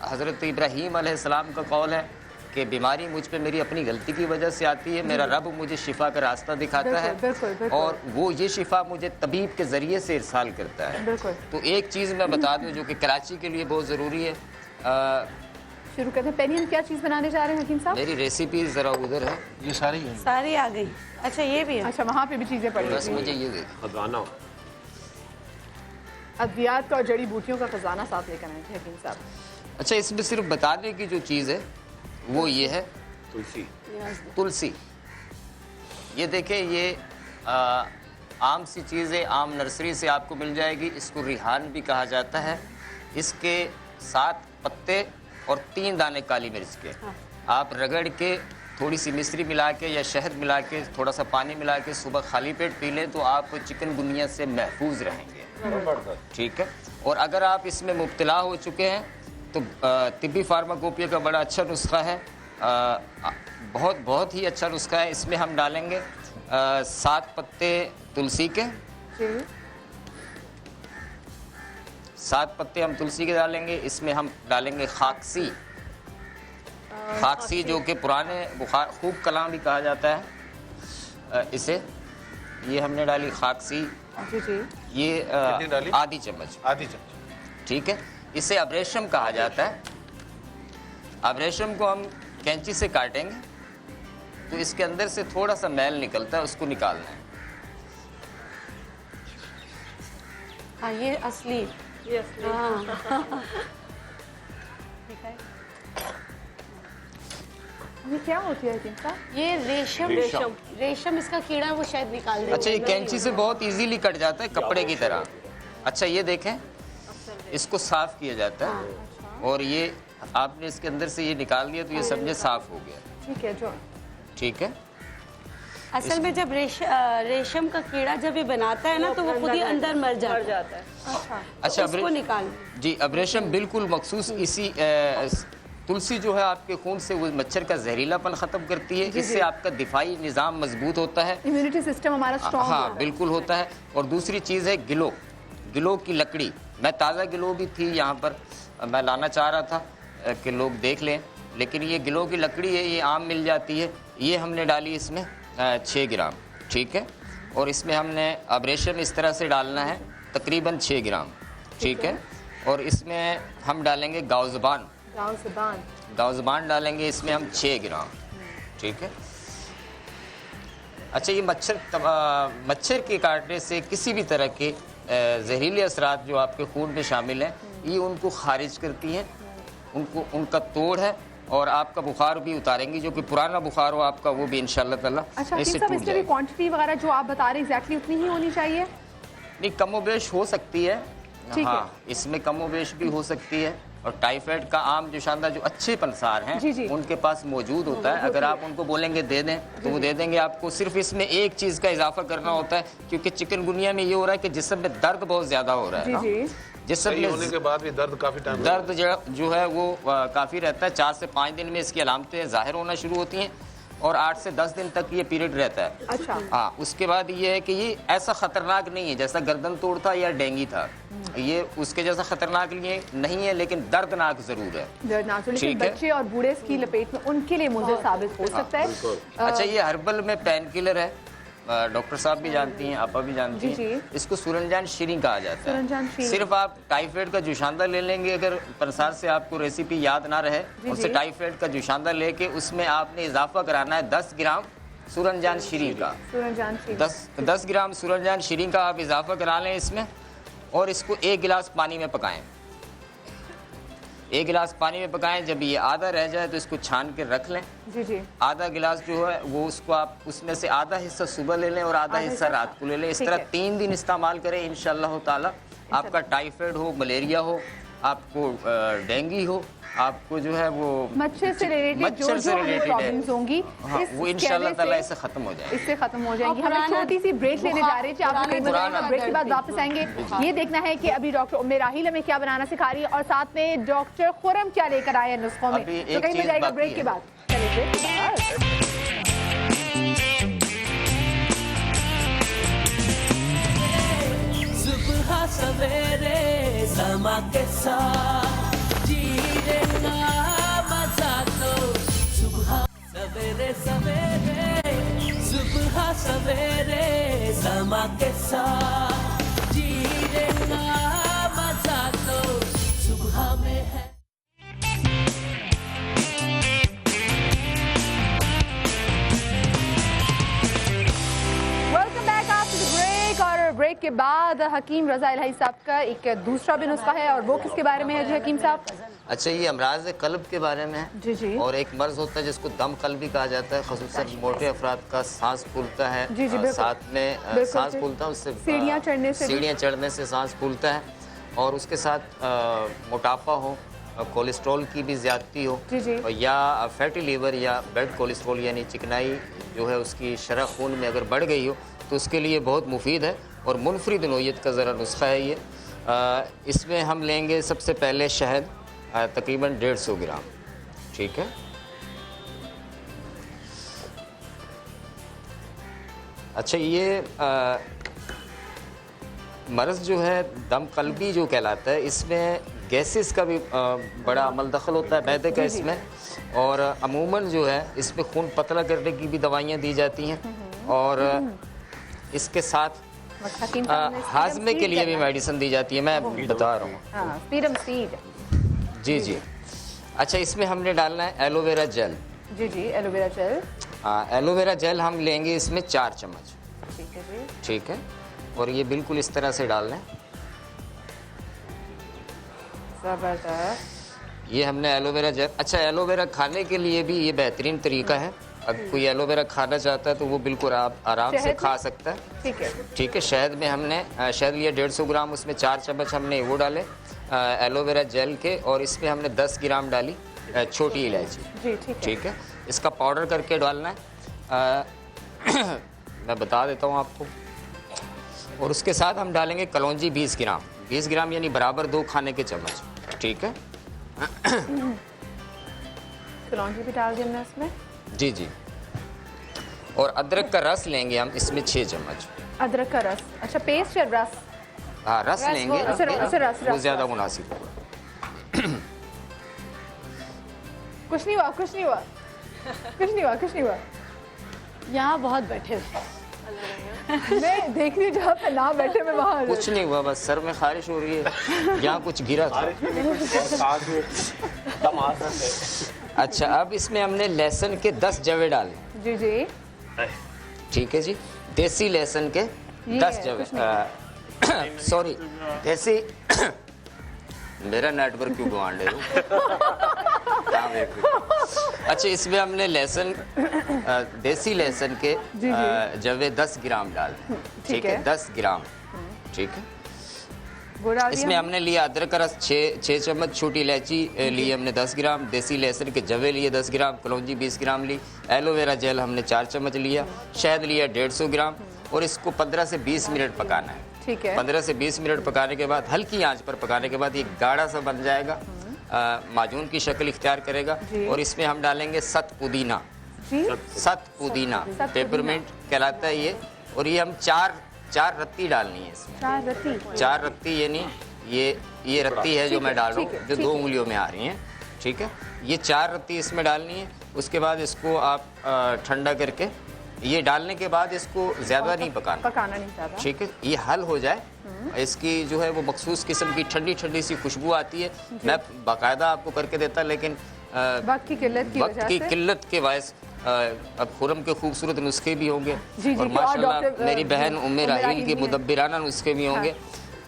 हज़रत इब्राहीम अलैहिस्सलाम का कौल है कि बीमारी मुझ पे मेरी अपनी गलती की वजह से आती है, मेरा रब मुझे शिफा का रास्ता दिखाता है और वो ये शिफा मुझे तबीब के ज़रिए से इरसाल करता है। तो एक चीज़ मैं बता दूं जो कि कराची के लिए बहुत ज़रूरी है। शुरू करते हैं। पेनियन क्या चीज़ बनाने जा रहे हैं हकीम साहब? मेरी रेसिपी ज़रा उधर है, ये सारी आ गई। अच्छा ये भी है। अच्छा, वहाँ पे भी चीज़ें पड़ी। बस मुझे ये दे खजाना, अद्वियात का और जड़ी बूटियों का खजाना साथ लेकर आए थे हकीम साहब। अच्छा, इसमें सिर्फ बताने की जो चीज़ है वो ये है तुलसी। ये देखें, ये आम सी चीज़ है, आम नर्सरी से आपको मिल जाएगी। इसको रिहान भी कहा जाता है। इसके 7 पत्ते और 3 दाने काली मिर्च के आप रगड़ के थोड़ी सी मिश्री मिला के या शहद मिला के थोड़ा सा पानी मिला के सुबह खाली पेट पी लें तो आप चिकनगुनिया से महफूज रहेंगे। ठीक है। और अगर आप इसमें मुब्तला हो चुके हैं तो तिब्बी फार्माकोपिया का बड़ा अच्छा नुस्खा है, बहुत ही अच्छा नुस्खा है। इसमें हम डालेंगे 7 पत्ते तुलसी के, 7 पत्ते हम तुलसी के डालेंगे। इसमें हम डालेंगे खाकसी, खाकसी जो कि पुराने बुखार खूब कलाम भी कहा जाता है इसे। ये हमने डाली खाकसी, ये आधी चम्मच। ठीक है। इसे अब्रेशम कहा जाता है। अब्रेशम को हम कैंची से काटेंगे तो इसके अंदर से थोड़ा सा मैल निकलता है, उसको निकालना है। हाँ, ये असली। ये क्या होती है हकीम साहब? ये रेशम इसका कीड़ा वो शायद निकाल देंगे। अच्छा, ये कैंची से बहुत इजीली कट जाता है कपड़े की तरह। अच्छा, ये देखें, इसको साफ किया जाता है और ये आपने इसके अंदर से ये निकाल दिया तो ये समझे साफ हो गया। ठीक है जो ठीक है। असल में जब रेशम का कीड़ा जब ये बनाता है ना तो वो खुद ही अंदर मर जाता है। अच्छा, उसको निकाल जी, अब रेशम बिल्कुल मखसूस इसी तुलसी जो है आपके खून से वो मच्छर का जहरीलापन ख़त्म करती है। इससे आपका दिफाई निज़ाम मजबूत होता है, इम्यूनिटी सिस्टम हमारा स्ट्रॉन्ग हाँ बिल्कुल होता है। और दूसरी चीज़ है गिलो की लकड़ी। मैं ताज़ा गिलो भी थी यहाँ पर, मैं लाना चाह रहा था कि लोग देख लें, लेकिन ये गिलो की लकड़ी है, ये आम मिल जाती है। ये हमने डाली इसमें 6 ग्राम। ठीक है। और इसमें हमने अब रेशम इस तरह से डालना है तकरीबन 6 ग्राम। ठीक है। और इसमें हम डालेंगे गाउज़बान डालेंगे इसमें हम 6 ग्राम। ठीक है। अच्छा, ये मच्छर के काटने से किसी भी तरह के जहरीले असरात जो आपके खून में शामिल हैं, ये उनको खारिज करती हैं, उनका तोड़ है और आपका बुखार भी उतारेंगी। जो कि पुराना बुखार हो आपका, वो भी इंशाल्लाह ताला अच्छा इससे साहब, टूट इसकी जाएगा। क्वांटिटी वगैरह जो आप बता रहे हैं एग्जैक्टली उतनी ही होनी चाहिए? नहीं, कमोबेश हो सकती है। ठीक है। हाँ, इसमें कमोबेश भी हो सकती है। और टाइफाइड का आम जो शानदार जो अच्छे पंसार हैं जी, जी। उनके पास मौजूद होता है। अगर आप उनको बोलेंगे दे दें तो वो दे देंगे आपको। सिर्फ इसमें एक चीज़ का इजाफा करना होता है, क्योंकि चिकनगुनिया में ये हो रहा है कि जिस्म में दर्द बहुत ज़्यादा हो रहा है ना। जिस्म सही होने में के बाद भी दर्द काफी टाइम दर्द जो है वो काफ़ी रहता है। 4 से 5 दिन में इसकी अलामतें ज़ाहिर होना शुरू होती हैं और 8 से 10 दिन तक ये पीरियड रहता है। अच्छा। हाँ, उसके बाद ये है कि ये ऐसा ख़तरनाक नहीं है जैसा गर्दन तोड़ था या डेंगी था। ये उसके जैसा ख़तरनाक नहीं है, लेकिन दर्दनाक ज़रूर है। दर्दनाक तो, लेकिन ठीक है। बच्चे और बूढ़े इसकी लपेट में उनके लिए मुझे साबित हो सकता है। अच्छा, ये हर्बल में पेन किलर है। डॉक्टर साहब भी जानती हैं, आपा भी जानती जी, हैं। इसको सूरनजान शीरीं कहा जाता सूरनजान है। शीरीं। सिर्फ आप टाइफाइड का जुशांदा ले लेंगे, अगर पंसार से आपको रेसिपी याद ना रहे, उससे टाइफाइड का जुशांदा लेके उसमें आपने इजाफा कराना है 10 ग्राम सूरनजान शीरीं का। 10 ग्राम सूरनजान शीरीं का आप इजाफा करा लें इसमें, और इसको 1 गिलास पानी में पकाएं। 1 गिलास पानी में पकाएं। जब ये आधा रह जाए तो इसको छान के रख लें। जी। आधा गिलास जो है वो उसको आप उसमें से आधा हिस्सा सुबह ले लें और आधा हिस्सा रात को ले लें। इस तरह 3 दिन इस्तेमाल करें। इंशाअल्लाह ताला आपका टाइफाइड हो, मलेरिया हो, आपको डेंगू हो, आपको जो है वो मच्छर से रिलेटेड जो हमें प्रॉब्लम्स होंगी, हाँ, वो इंशाअल्लाह ताला इससे खत्म हो जाएगी। इससे खत्म हो जाएंगी। हम एक छोटी सी ब्रेक लेने जा रहे थे, आपको बताया ब्रेक के बाद वापस आएंगे। ये देखना है कि अभी डॉक्टर उम्मे राहिल हमें क्या बनाना सिखा रही है और साथ में डॉक्टर खुरम क्या लेकर आए हैं नुस्खों में। तो कहीं जाएगा ब्रेक के बाद। चलिए ब्रेक के बाद। सुबह सवेरे समा के साथ जीने का मजा तो सुबह सवेरे सुबह सवेरे समा के साथ जीने का मजा तो सुबह में है। Welcome back after the break. और ब्रेक के बाद हकीम रजा इलाही साहब का एक दूसरा भी नुस्खा है, और वो किसके बारे में है जी हकीम साहब? अच्छा, ये अमराज कल्ब के बारे में है। जी। और एक मर्ज होता है जिसको दम कल्ब भी कहा जाता है, ख़ुसूसन मोटे अफराद का सांस फूलता है। जी, बिल्कुल। साथ में सांस फूलता है, उससे सीढ़ियाँ चढ़ने से सांस फूलता है। और उसके साथ मोटापा हो, कोलेस्ट्रॉल की भी ज़्यादती हो, जी। या फैटी लीवर या बैड कोलेस्ट्रॉल यानी चिकनाई जो है उसकी शरह खून में अगर बढ़ गई हो तो उसके लिए बहुत मुफीद है और मुनफरिद नोयत का ज़रा नुस्खा है ये। इसमें हम लेंगे सबसे पहले शहद, तकरीबन 150 ग्राम। ठीक है। अच्छा, ये मर्ज़ जो है दम कल्बी जो कहलाता है, इसमें गैसेस का भी बड़ा अमल दखल होता है मैदे का इसमें। और अमूमन जो है इसमें खून पतला करने की भी दवाइयाँ दी जाती हैं, और इसके साथ हाजमे के लिए भी मेडिसिन दी जाती है। मैं बता रहा हूँ। जी। अच्छा, इसमें हमने डालना है एलोवेरा जेल। जी, एलोवेरा जेल। एलोवेरा जेल हम लेंगे इसमें 4 चम्मच। ठीक है जी। ठीक है। और ये बिल्कुल इस तरह से डाल लें। ज़बरदस्त। ये हमने एलोवेरा जेल, अच्छा एलोवेरा खाने के लिए भी ये बेहतरीन तरीका है। अगर कोई एलोवेरा खाना चाहता है तो वो बिल्कुल आप आराम से खा सकता है। ठीक है। ठीक है। शहद में हमने शहद लिया 150 ग्राम, उसमें 4 चम्मच हमने वो डाले एलोवेरा जेल के, और इसमें हमने 10 ग्राम डाली छोटी इलायची। जी ठीक है। ठीक है। इसका पाउडर करके डालना है। मैं बता देता हूँ आपको। और उसके साथ हम डालेंगे कलौंजी 20 ग्राम, 20 ग्राम यानी बराबर 2 खाने के चम्मच। ठीक है। कलौंजी भी डाल देना इसमें। जी जी। और अदरक का रस लेंगे हम इसमें 6 चम्मच। अदरक का रस, अच्छा पेस्ट या रस? हाँ रस लेंगे, अच्छा रस वो ज़्यादा मुनासिब होगा। कुछ नहीं हुआ, कुछ नहीं हुआ, कुछ नहीं हुआ, कुछ नहीं हुआ। यहाँ बहुत बैठे हुए मैं देख रही हूँ जहाँ पे ना बैठे मैं वहाँ। कुछ नहीं हुआ, बस सर में खारिश हो रही है, यहाँ कुछ गिरा था। अच्छा अब इसमें हमने लहसुन के 10 जवे डाले। जी जी। ठीक है जी। देसी लहसुन के 10 जवे, सॉरी देसी मेरा नेटवर्क क्यों गवांडे हो। अच्छा इसमें हमने लहसुन देसी लहसुन के जवे 10 ग्राम डाल। ठीक है 10 ग्राम। ठीक है। इसमें हमने लिया अदरक का रस 6 चम्मच, छोटी इलायची ली हमने 10 ग्राम, देसी लहसुन के जवे लिए 10 ग्राम, कलौंजी 20 ग्राम ली, एलोवेरा जेल हमने 4 चम्मच लिया, शहद लिया 150 ग्राम, और इसको 15 से 20 मिनट पकाना है। ठीक है। 15 से 20 मिनट पकाने के बाद हल्की आंच पर पकाने के बाद ये गाढ़ा सा बन जाएगा, माजून की शक्ल इख्तियार करेगा। और इसमें हम डालेंगे सत पुदीना। सत पुदीना पेपरमिंट कहलाता है ये। और ये हम 4 रत्ती डालनी है इसमें। 4 रत्ती यानी ये रत्ती है जो मैं डाल रहा हूँ, जो 2 उंगलियों में आ रही हैं। ठीक है। ये 4 रत्ती इसमें डालनी है। उसके बाद इसको आप ठंडा करके, ये डालने के बाद इसको ज़्यादा नहीं पकाना नहीं ज़्यादा। ठीक है। ये हल हो जाए, इसकी जो है वो मखसूस किस्म की ठंडी ठंडी सी खुशबू आती है। मैं बाकायदा आपको करके देता, लेकिन वक्त की किल्लत के बायस अब खुरम के खूबसूरत नुस्खे भी होंगे, जी, और माशाल्लाह मेरी बहन उम्मे राहील के मुदब्बिराना नुस्खे भी होंगे।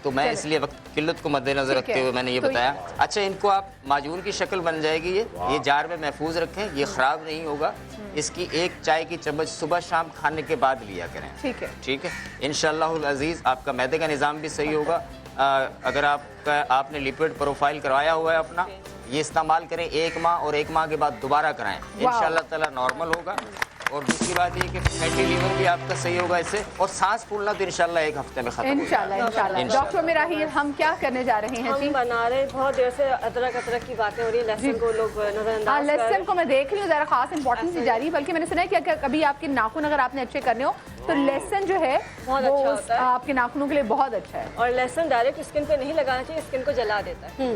तो मैं इसलिए वक्त किल्लत को मद्देनजर रखते हुए मैंने ये बताया। अच्छा इनको आप माजून की शक्ल बन जाएगी ये जार में महफूज रखें, ये ख़राब नहीं होगा। इसकी 1 चाय की चम्मच सुबह शाम खाने के बाद लिया करें। ठीक है। ठीक है। इंशाअल्लाहुल अज़ीज़ आपका मैदे का निज़ाम भी सही होगा। अगर आपने लिपिड प्रोफाइल करवाया हुआ है अपना, ये इस्तेमाल करें 1 माह, और 1 माह के बाद दोबारा कराएं, इंशाअल्लाह ताला नॉर्मल होगा। और दूसरी बात ये कि फैटी लीवर भी आपका सही होगा इससे, और सांस फूलना तो इंशाल्लाह 1 हफ्ते में खत्म हो जाएगा। इंशाल्लाह। डॉक्टर मेरा ही हम क्या करने जा रहे हैं? हम बना रहे बहुत देर से अदरक की बातें हो रही है, लहसुन को लोग नजरअंदाज। लहसुन को मैं देख रही हूँ ज़रा खास इंपॉर्टेंस दी जा रही है, बल्कि मैंने सुना है कि कभी आपके नाखून अगर आपने अच्छे करने हो तो लहसुन जो है बहुत अच्छा होता है, आपके नाखूनों के लिए बहुत अच्छा है। और लहसुन डायरेक्ट स्किन पे नहीं लगाना चाहिए, स्किन को जला देता है।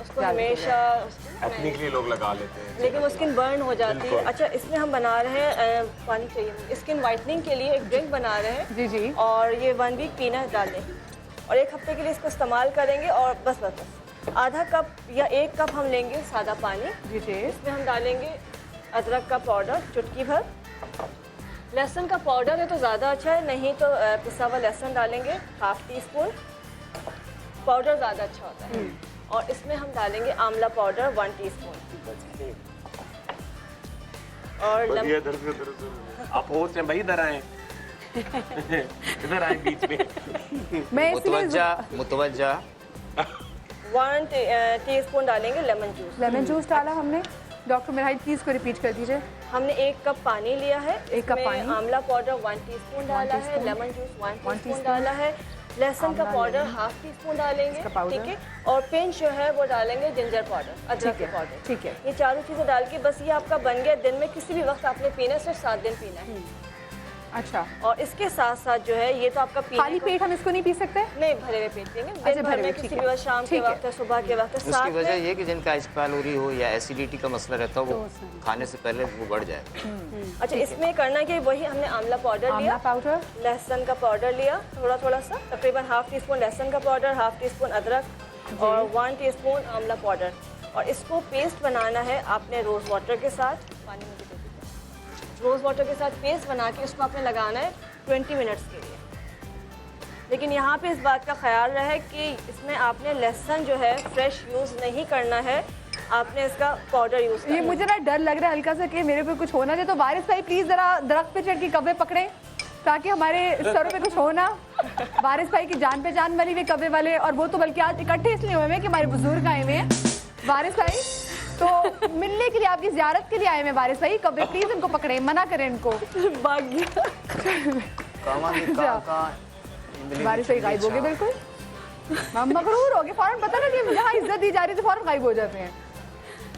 उसको हमेशा अपने के लिए लोग लगा लेते हैं, लेकिन वो स्किन बर्न हो जाती है। अच्छा इसमें हम बना रहे हैं पानी चाहिए, स्किन वाइटनिंग के लिए एक ड्रिंक बना रहे हैं। जी जी। और ये 1 वीक पीना डालें, और 1 हफ्ते के लिए इसको इस्तेमाल करेंगे। और बस आधा कप या 1 कप हम लेंगे सादा पानी। जी जी। इसमें हम डालेंगे अदरक का पाउडर चुटकी भर, लहसुन का पाउडर है तो ज़्यादा अच्छा है, नहीं तो पिसा हुआ लहसुन डालेंगे 1/2 टीस्पून, पाउडर ज़्यादा अच्छा होता है। और इसमें हम डालेंगे आंवला पाउडर 1 टीस्पून। और आप होस्ट हैं भाई, इधर आए इधर आए बीच में। मैं मुतवज्जा 1 टीस्पून डालेंगे लेमन जूस। लेमन जूस डाला हमने। डॉक्टर मेरा प्लीज को रिपीट कर दीजिए। हमने 1 कप पानी लिया है, 1 कप पानी, आंवला पाउडर 1 टीस्पून डाला है, लेमन जूस 1 टीस्पून डाला है, लहसुन का पाउडर 1/2 टीस्पून डालेंगे। ठीक है। और पिंच जो है वो डालेंगे जिंजर पाउडर, अदरक का पाउडर। ठीक है। ये चारों चीज़ें डाल के बस ये आपका बन गया। दिन में किसी भी वक्त आपने पीना है, सिर्फ 7 दिन पीना है। अच्छा। और इसके साथ साथ जो है ये तो आपका खाली पेट हम इसको नहीं पी सकते? नहीं, भरे हुए पेट पिएंगे। अच्छा, भरे हुए, किसी भी वक्त, शाम के वक्त, सुबह के वक्त। उसकी वजह ये कि जिनका एस्पाइलोरी हो या एसिडिटी का मसला रहता है, वो खाने से पहले वो बढ़ जाएगा। अच्छा इसमें करना कि वही हमने आंवला पाउडर लिया, पाउडर, लहसुन का पाउडर लिया थोड़ा सा, तकरीबन 1/2 टीस्पून लहसुन का पाउडर, 1/2 टीस्पून अदरक और 1 टीस्पून आंवला पाउडर। और इसको पेस्ट बनाना है आपने रोज़ वाटर के साथ, पानी में रोज़ वाटर के साथ पेस्ट बना के इसको आपने लगाना है 20 मिनट्स के लिए। लेकिन यहाँ पे इस बात का ख्याल रहे कि इसमें आपने लहसुन जो है फ्रेश यूज़ नहीं करना है, आपने इसका पाउडर यूज ये मुझे ना डर लग रहा है हल्का सा कि मेरे पे कुछ होना चाहिए, तो वारिस भाई प्लीज जरा दरख्त पे चढ़ के कब्बे पकड़े ताकि हमारे सरों पे कुछ हो ना। वारिस भाई की जान पहचान वाली वे कब्बे वाले, और वो तो बल्कि आज इकट्ठे इसलिए हुए हैं कि हमारे बुजुर्ग आए हुए हैं। वारिस भाई तो मिलने के लिए, आपकी जियारत के लिए आए हैं वारिस भाई, कब्बे प्लीज इनको पकड़े, मना करें इनको। भाग गया। वारिस भाई गायब हो गए बिल्कुल, मगरूर हो गए, फौरन पता ना कि जहाँ इज्जत दी जा रही थी फौरन गायब हो जाते हैं।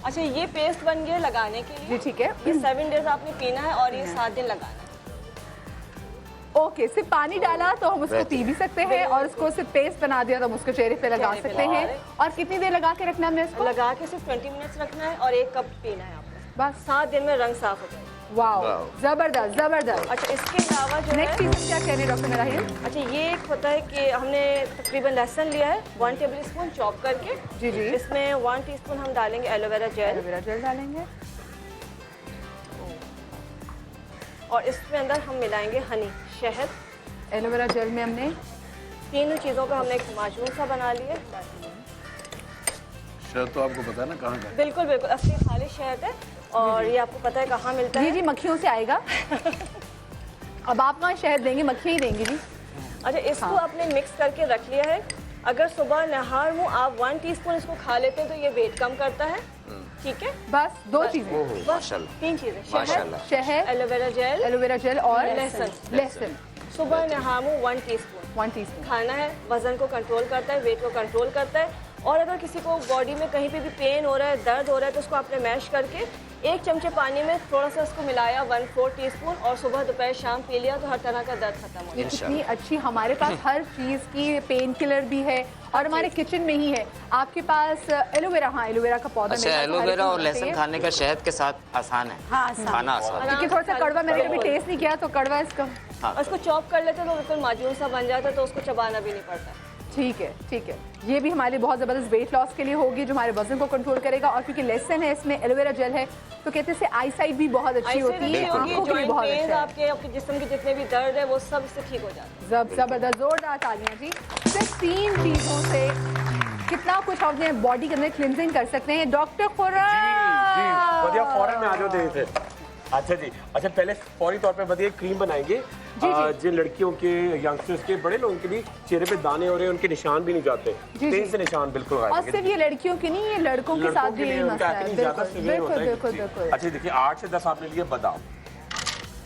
अच्छा, ये पेस्ट बन गया लगाने के लिए। जी ठीक है, ये 7 डेज आपने पीना है और ये 7 दिन लगाना है। ओके, सिर्फ पानी डाला तो हम उसको पी भी सकते हैं, और उसको सिर्फ पेस्ट बना दिया तो हम उसको चेहरे पे लगा सकते हैं। और कितनी देर लगा के रखना है इसको? लगा के सिर्फ 20 मिनट्स रखना है और 1 कप पीना है आपने। बस 7 दिन में रंग साफ हो जाएगा। वाओ, जबरदस्त जबरदस्त। अच्छा, इसके अलावा जो नेक्स्ट चीज क्या कह रहे हैं डॉक्टर मेराहिल? अच्छा, ये एक होता है कि हमने तकरीबन लहसुन लिया है 1 टेबल स्पून चॉप करके। जी जी। इसमें 1 टीस्पून हम डालेंगे एलोवेरा जेल, एलोवेरा जेल डालेंगे, और इसके अंदर हम मिलाएंगे हनी, शहद। एलोवेरा जेल में हमने तीनों चीज़ों का हमने एक माजून सा बना लिया। शहद तो आपको पता है ना कहाँ का है? बिल्कुल बिल्कुल असली खाली शहद है, और ये आपको पता है कहाँ मिलता है। जी जी, मक्खियों से आएगा। अब आप कहाँ शहद देंगे? मक्खियाँ ही देंगी जी। अच्छा, इसको आपने मिक्स करके रख लिया है। अगर सुबह नहार मुँह आप 1 टीस्पून इसको खा लेते हैं तो ये वेट कम करता है। ठीक है, बस 2 चीजें, माशाल्लाह 3 चीज़ें, माशाल्लाह। शहद, एलोवेरा जेल और लहसुन। सुबह नहार मुँह 1 टीस्पून 1 टीस्पून खाना है। वजन को कंट्रोल करता है, वेट को कंट्रोल करता है। और अगर किसी को बॉडी में कहीं पे भी पेन हो रहा है, दर्द हो रहा है, तो उसको आपने मैश करके 1 चमचे पानी में थोड़ा सा उसको मिलाया 1/4 टीस्पून, और सुबह दोपहर शाम पी लिया तो हर तरह का दर्द खत्म हो ये गया। कितनी अच्छी, हमारे पास हर चीज की पेन किलर भी है और हमारे किचन में ही है। आपके पास एलोवेरा, हाँ एलोवेरा का पौधा अच्छा, मेरे पास एलोवेरा और होना लहसुन चाहिए। खाने का शहद के साथ आसान है। हाँ, आसान। खाना आसान है। क्योंकि थोड़ा सा कड़वा मैंने कभी टेस्ट नहीं किया, तो कड़वा इसका हाँ, उसको चॉप कर लेते तो बिल्कुल माजून सा बन जाता है, तो उसको चबाना भी नहीं पड़ता। ठीक है ठीक है। ये भी हमारे लिए बहुत ज़बरदस्त वेट लॉस के लिए होगी, जो हमारे वजन को कंट्रोल करेगा। और क्योंकि लहसुन है, इसमें एलोवेरा जेल है, तो कहते हैं आई साइट भी बहुत अच्छी होती है, आंखों के लिए बहुत अच्छा है। आपके जिस्म के जितने भी दर्द है वो सब इससे ठीक हो जाता है। जबरदस्त, जोरदार तालियां जी। सिर्फ 3 चीज़ों से कितना कुछ अपने बॉडी के अंदर क्लिनजिंग कर सकते हैं। डॉक्टर खुर्रम, बढ़िया, फौरन में आ जाओ दे थे। अच्छा जी, अच्छा पहले फौरी तौर पे बढ़िया क्रीम बनाएंगे जिन लड़कियों के, यंगस्टर्स के, बड़े लोगों के भी चेहरे पे दाने हो रहे हैं, उनके निशान भी नहीं जाते, तेज से निशान बिल्कुल और सिर्फ ये लड़कियों के नहीं, ये लड़कों के साथ भी यही मसला है। बिल्कुल बिल्कुल बिल्कुल। अच्छा देखिए, 8 से 10 आपने लिए बादाम,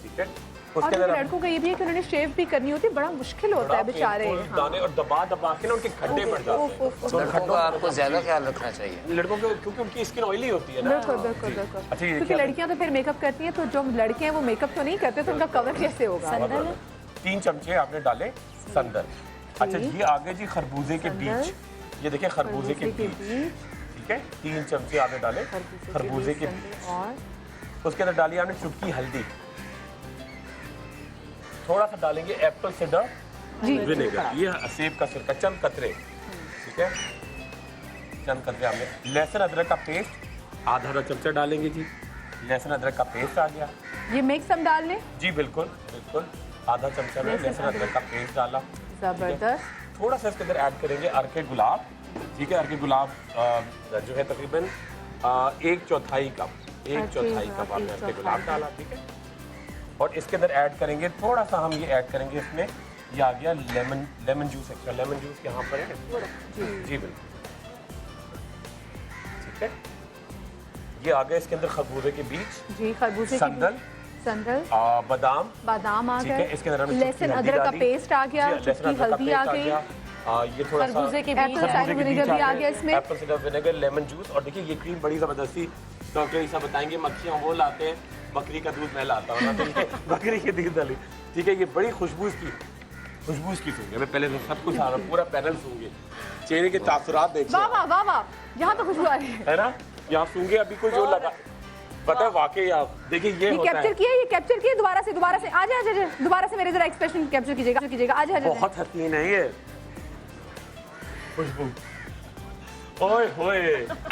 ठीक है। और उसके अंदर लड़कों का ये भी है कि उन्होंने शेव भी करनी होती है, बड़ा मुश्किल होता है बेचारे। दाने और दबा दबा के ना उनके खड्डे पड़ जाते हैं। लड़कों का आपको ज्यादा ख्याल रखना चाहिए। लड़कों के, क्योंकि उनकी स्किन ऑयली होती है ना। बिल्कुल बिल्कुल बिल्कुल। अच्छा, ये क्योंकि लड़कियां तो फिर मेकअप करती हैं, तो जो लड़के हैं वो मेकअप तो नहीं करते, तो उनका कवर कैसे होगा? 3 चमचे आपने डाले संदल। अच्छा, ये आगे जी खरबूजे के बीज, ये देखिए खरबूजे के बीज, ठीक है। 3 चमचे आपने डाले खरबूजे के बीज, और उसके अंदर डालिए आपने चुटकी हल्दी, थोड़ा सा डालेंगे एप्पल साइडर विनेगर, ये सेब का सिरका, चंद कतरे, ठीक है, चंद कतरे आपने। लहसुन अदरक का पेस्ट आधा चमचा डालेंगे जी। लहसुन अदरक का पेस्ट आ गया, ये मिक्स हम डाल लें? जी बिल्कुल बिल्कुल। आधा चमचा में लहसुन अदरक का पेस्ट डाला, जबरदस्त। थोड़ा सा इसके अंदर ऐड करेंगे अर्के गुलाब, ठीक है। अर्के गुलाब जो है तकरीबन 1/4 कप, 1/4 कप आपने अर्के गुलाब डाला, ठीक है। और इसके अंदर ऐड करेंगे थोड़ा सा, हम ये ऐड करेंगे इसमें, ये आ गया lemon juice, extra lemon juice यहाँ पर है जी बिल्कुल, ठीक है। ये आ गया इसके अंदर खरबूजे के बीज, जी खरबूजे, संदल, बादाम आ गए, इसके अंदर लहसुन अदरक का पेस्ट आ गया, चुटकी हल्दी आ गई, ये थोड़ा सा खरबूजे के बीज, एप्पल साइडर विनेगर भी आ गया इसमें, Apple cider vinegar, lemon juice. और देखिए ये क्रीम बड़ी जबरदस्ती डॉक्टर ईसा बताएंगे, मक्खियाँ वो लाते हैं, बकरी का दूध मैं लाता हूँ ना, तो ये बकरी के दूध डाली, ठीक है। ये बड़ी खुशबू इसकी सूंघे, मैं पहले तो सब कुछ आ रहा पूरा पैनल सूंघे, चेहरे के तासुरात देखिए। वाह वाह वाह वाह, यहाँ तो खुशबू आ रही है ना, यहाँ सूंघे अभी कोई जो लगा, पता है वाकई आप देखिए ये होता कैप्चर किया, ये कैप्चर किया, दोबारा से आजा, दोबारा से मेरे जरा एक्सप्रेशन कैप्चर कीजिएगा, आजा। बहुत हसीन है ये खुशबू, ओए होए,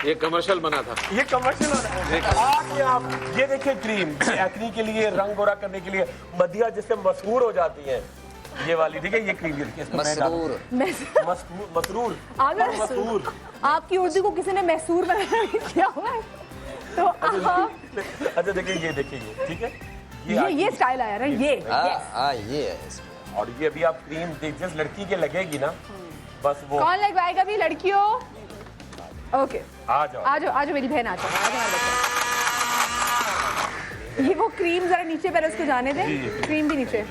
ये कमर्शियल बना था, ये कमर्शियल हो रहा है। आप ये देखिए क्रीम एक्ने के लिए, रंग गोरा करने के लिए, मदिया जिससे मशहूर हो जाती है, ये वाली ठीक है, ये क्रीम ये देखिए, इसको मैं डालूं। मसरूर मसरूर अगर मसूर। आपकी उर्दू को किसी ने मैसूर बनाया किया हुआ है तो आप अच्छा देखिए ये ठीक है, ये स्टाइल आया ना ये ये है इसमें। और ये अभी आप क्रीम देख जिस लड़की के लगेगी ना, बस वो कौन लगवाएगा भी लड़कियों? ओके आ जाओ आ जाओ मेरी बहन आ जाओ, हमारे बच्चे। ये वो क्रीम जरा नीचे पहले उसको जाने दें, क्रीम भी नीचे।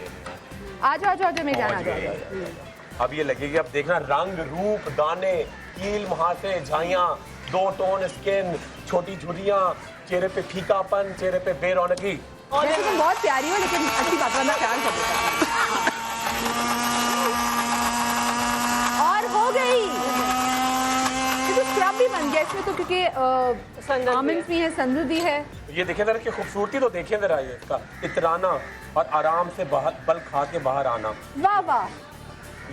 आ जाओ मेरी जान आ जाओ। अब ये लगेगी, अब देखना रंग रूप दाने कील मुहासे झाइयाँ, 2 टोन स्किन, छोटी झुर्रियाँ, चेहरे पे फीकापन, चेहरे पे बेरौनकी। वैसे तुम बहुत प्यारी हो लेकिन अच्छी बात है, मैं प्यार करती और हो गई। ये तो स्क्रब भी बन गया इसमें तो, क्योंकि आमंड भी है, संदूर भी है। ये देखिए जरा की खूबसूरती तो देखिए जरा, ये इसका इतराना और आराम से बाहर बल खा के बाहर आना। वाह वाह,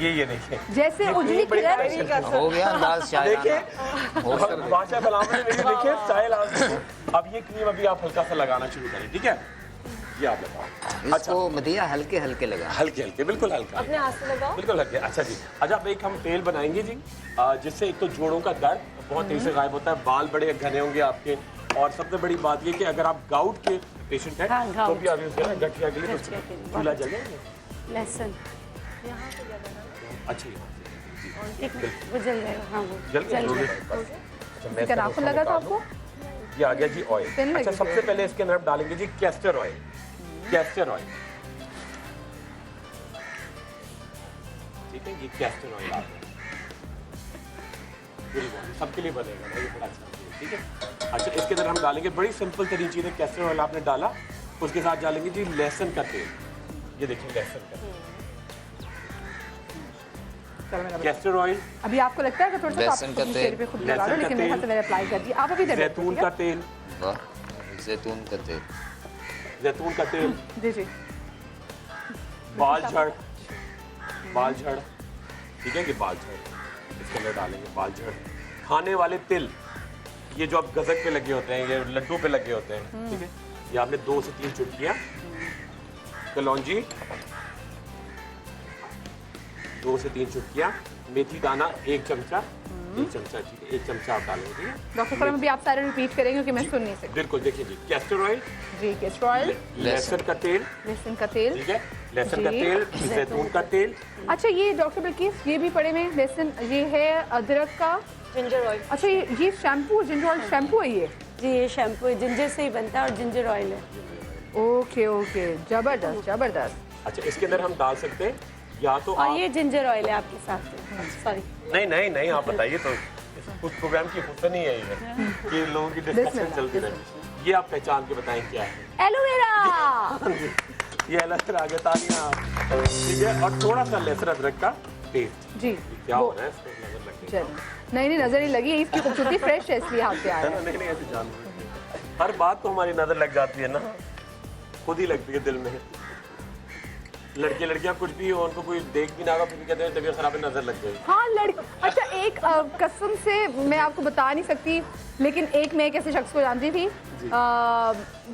ये देखिए जैसे उजली किरण हो गया अंदाज देखिए बादशाह सलाम ने मेरी देखिए स्टाइल। अब ये क्रीम अभी आप हल्का सा लगाना शुरू करें, ठीक है? ये आप लगाओ। इसको मदिया हल्के हल्के लगा, हल्के बिल्कुल हल्का, अपने हाथ से लगाओ बिल्कुल हल्के। अच्छा जी, अच्छा अब एक हम तेल बनाएंगे जी, जिससे एक तो जोड़ों का दर्द बहुत तेजी से गायब होता है, बाल बड़े घने होंगे आपके, और सबसे बड़ी बात ये कि अगर आप गाउट के पेशेंट हैं तो भी अभी उसके गठिया के लिए चूल्हा जले लहसुन अच्छी वो जल जाएगा। हाँ वो जल नाखून लगा था आपको? ये आ गया जी ऑयल। अच्छा सबसे पहले इसके अंदर डालेंगे जी कैस्टर ऑयल। कैस्टर ऑयल ठीक है, ये कैस्टर ऑयल आ गया, सबके लिए बनेगा ना, ये बड़ा अच्छा है, ठीक है? अच्छा इसके अंदर हम डालेंगे बड़ी सिंपल तरीके चीज़ है, कैस्टर ऑयल आपने डाला, उसके साथ डालेंगे जी लहसुन का तेल। ये देखिए लहसुन का तेल, कैस्टर ऑयल। अभी आपको लगता है कि थोड़ा सा लहसुन का तेल पे खुद लगा लो, लेकिन मेरे हाथ से मैंने अप्लाई कर दी। आप अभी जैतून का तेल। वाह, जैतून का तेल, जैतून का तेल जी बाल झड़ ठीक है कि बाल झड़ इसके अंदर डालेंगे, बाल झड़। खाने वाले तिल, ये जो आप गजक पे लगे होते हैं, ये लड्डू पे लगे होते हैं, ठीक है? ये आपने 2 से 3 चुटकियाँ। कलौंजी 2 से 3 चुटकियाँ। मेथी दाना 1 चमचा, 1 चमचा ठीक है, 1 चमचा आप डालेंगे, ठीक है? डॉक्टर फरम अभी आप सारे रिपीट करेंगे क्योंकि मैं सुन नहीं सकती। बिल्कुल देखिए जी, कैस्टर ऑयल जी, कैस्टर ऑयल, लहसुन का तेल, लहसुन का तेल, ठीक है, लहसुन का तेल, जैतून का तेल। अच्छा ये डॉक्टर बिल्किस ये भी पड़े में लहसुन, ये है अदरक का जिंजर ऑयल। अच्छा ये शैम्पू, जिंजर ऑयल शैम्पू है ये? जी ये शैम्पू है, जिंजर से ही बनता है और जिंजर ऑयल है। ओके जबरदस्त। अच्छा इसके अंदर हम डाल सकते हैं या तो और आप ये जिंजर ऑयल है आपके साथ। सॉरी नहीं आप बताइए तो, उस प्रोग्राम की हुस्न ही है ये कि लोगों की डिस्कशन चलती रहे। ये आप पहचान के बताएं क्या है? एलोवेरा। ये एलोवेरा आ गया, तालियां, ठीक है? और थोड़ा सा लहसुन अदरक का पेस्ट जी। क्या हो रहा है इसको नजर लग गई? नहीं नजर ही लगी, इसकी खूबसूरती फ्रेश है इसलिए हाथ पे आ रहा है। नहीं ऐसे जान हर बात तो हमारी नजर लग जाती है ना, खुद ही लगती है दिल में। लड़कियां कुछ भी हो, उनको कोई देख भी ना होगा, फिर भी कहते हैं तबीयत खराब है, नजर लग गई। हाँ अच्छा एक कसम से मैं आपको बता नहीं सकती, लेकिन एक मैं एक ऐसे शख्स को जानती थी,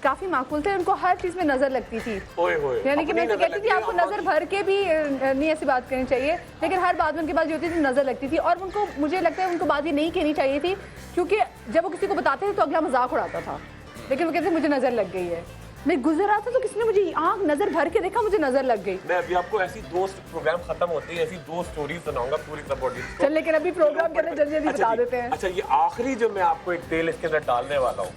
काफी माकूल थे, उनको हर चीज में नजर लगती थी। यानी कि मैं तो कहती थी आपको नजर भर के भी नहीं ऐसी बात करनी चाहिए, लेकिन हर बात में उनके पास जो होती थी नजर लगती थी। और उनको, मुझे लगता है उनको बात ये नहीं कहनी चाहिए थी, क्योंकि जब वो किसी को बताते थे तो अगला मजाक उड़ाता था, लेकिन वो कहते मुझे नजर लग गई है। मैं गुजर रहा था तो किसी ने मुझे आँख नजर भर के देखा, मुझे नजर लग गई। मैं अभी आपको ऐसी 2 प्रोग्राम खत्म होते हैं, ऐसी 2 स्टोरी सुनाऊंगा पूरी सब। चल लेकिन अभी प्रोग्राम के अंदर जल्दी बता देते हैं। अच्छा ये आखिरी जो मैं आपको एक तेल इसके अंदर डालने वाला हूँ,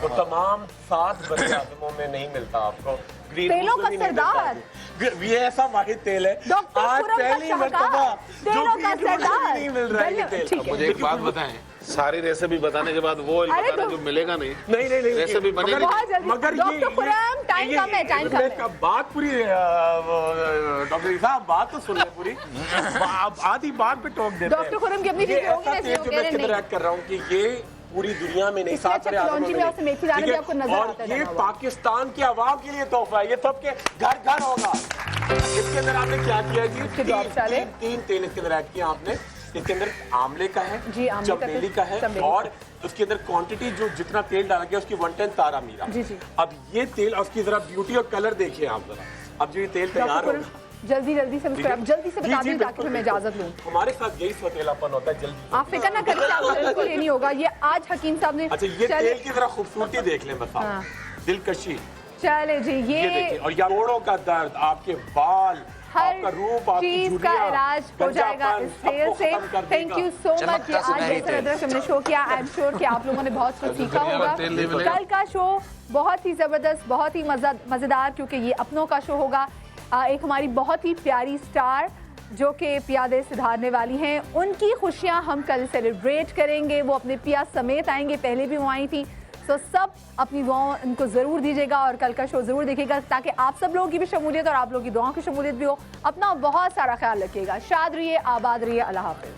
वो तमाम 7 बड़े आदमों में नहीं मिलता आपको। तेलों का सरदार, ये ऐसा वाहिद तेल है आज पहली मर्तबा जो नहीं मिल रहा है ये तेल। मुझे एक बात बताएं, सारी रेसिपी बताने के बाद वो बताना जो मिलेगा नहीं रेसिपी बनेगी, मगर टाइम कम है, टाइम कम है। बात पूरी डॉक्टर साहब बात तो सुन ले पूरी, आधी बात पे टोक देते हैं। डॉक्टर खुरम की अपनी वीडियो होगी ना, इसलिए वो कह रहे हैं कर रहा हूँ कि ये पूरी दुनिया में नहीं, साथ में और ये पाकिस्तान की आवाम के लिए तोहफा है, ये सबके घर घर होगा। इसके अंदर आपने क्या किया जी, 3 तेल इसके अंदर ऐड किया आपने। इसके अंदर आंवले का है, चमेली का है, और उसके अंदर क्वांटिटी जो जितना तेल डाला गया उसकी 110 तारा मीरा। अब ये तेल और उसकी जरा ब्यूटी और कलर देखिए आप जरा। अब जो ये तेल तैयार होगा, जल्दी जल्दी से मुझको आप जल्दी से बता दें ताकि फिर मैं इजाजत लूँ। हमारे साथ यही सौतेलापन होता है, जल्दी आप फिक्र ना करिए, आपको बिल्कुल ये नहीं होगा। ये आज हकीम साहब ने अच्छा ये तेल की जरा खूबसूरती देख लें बस आप, दिलकशी। चले जी, ये देखिए, और जोड़ों का दर्द, आपके बाल, आपका हर रूप, आपकी चीज का झुर्रियां, इलाज हो जाएगा गंजापन, इस तेल सबको से। खत्म कर थैंक देगा। You so much. चमकता आज सुनहरी जैसे तेल। अदरक हमने शो किया, आई एम श्योर कि आप लोगों ने बहुत कुछ सीखा होगा। कल का शो बहुत ही जबरदस्त, बहुत ही मजेदार, क्योंकि ये अपनों का शो होगा। एक हमारी बहुत ही प्यारी स्टार जो कि पियादे सुधारने वाली हैं, उनकी खुशियां हम कल सेलिब्रेट करेंगे। वो अपने पिया समेत आएंगे, पहले भी वो आई थी। सो सब अपनी दुआओं उनको ज़रूर दीजिएगा और कल का शो ज़रूर देखिएगा ताकि आप सब लोगों की भी शमूलियत और आप लोगों की दुआओं की शमूलियत भी हो। अपना बहुत सारा ख्याल रखिएगा। शाद रहिए, आबाद रहिए। अल्लाह हाफ़िज़।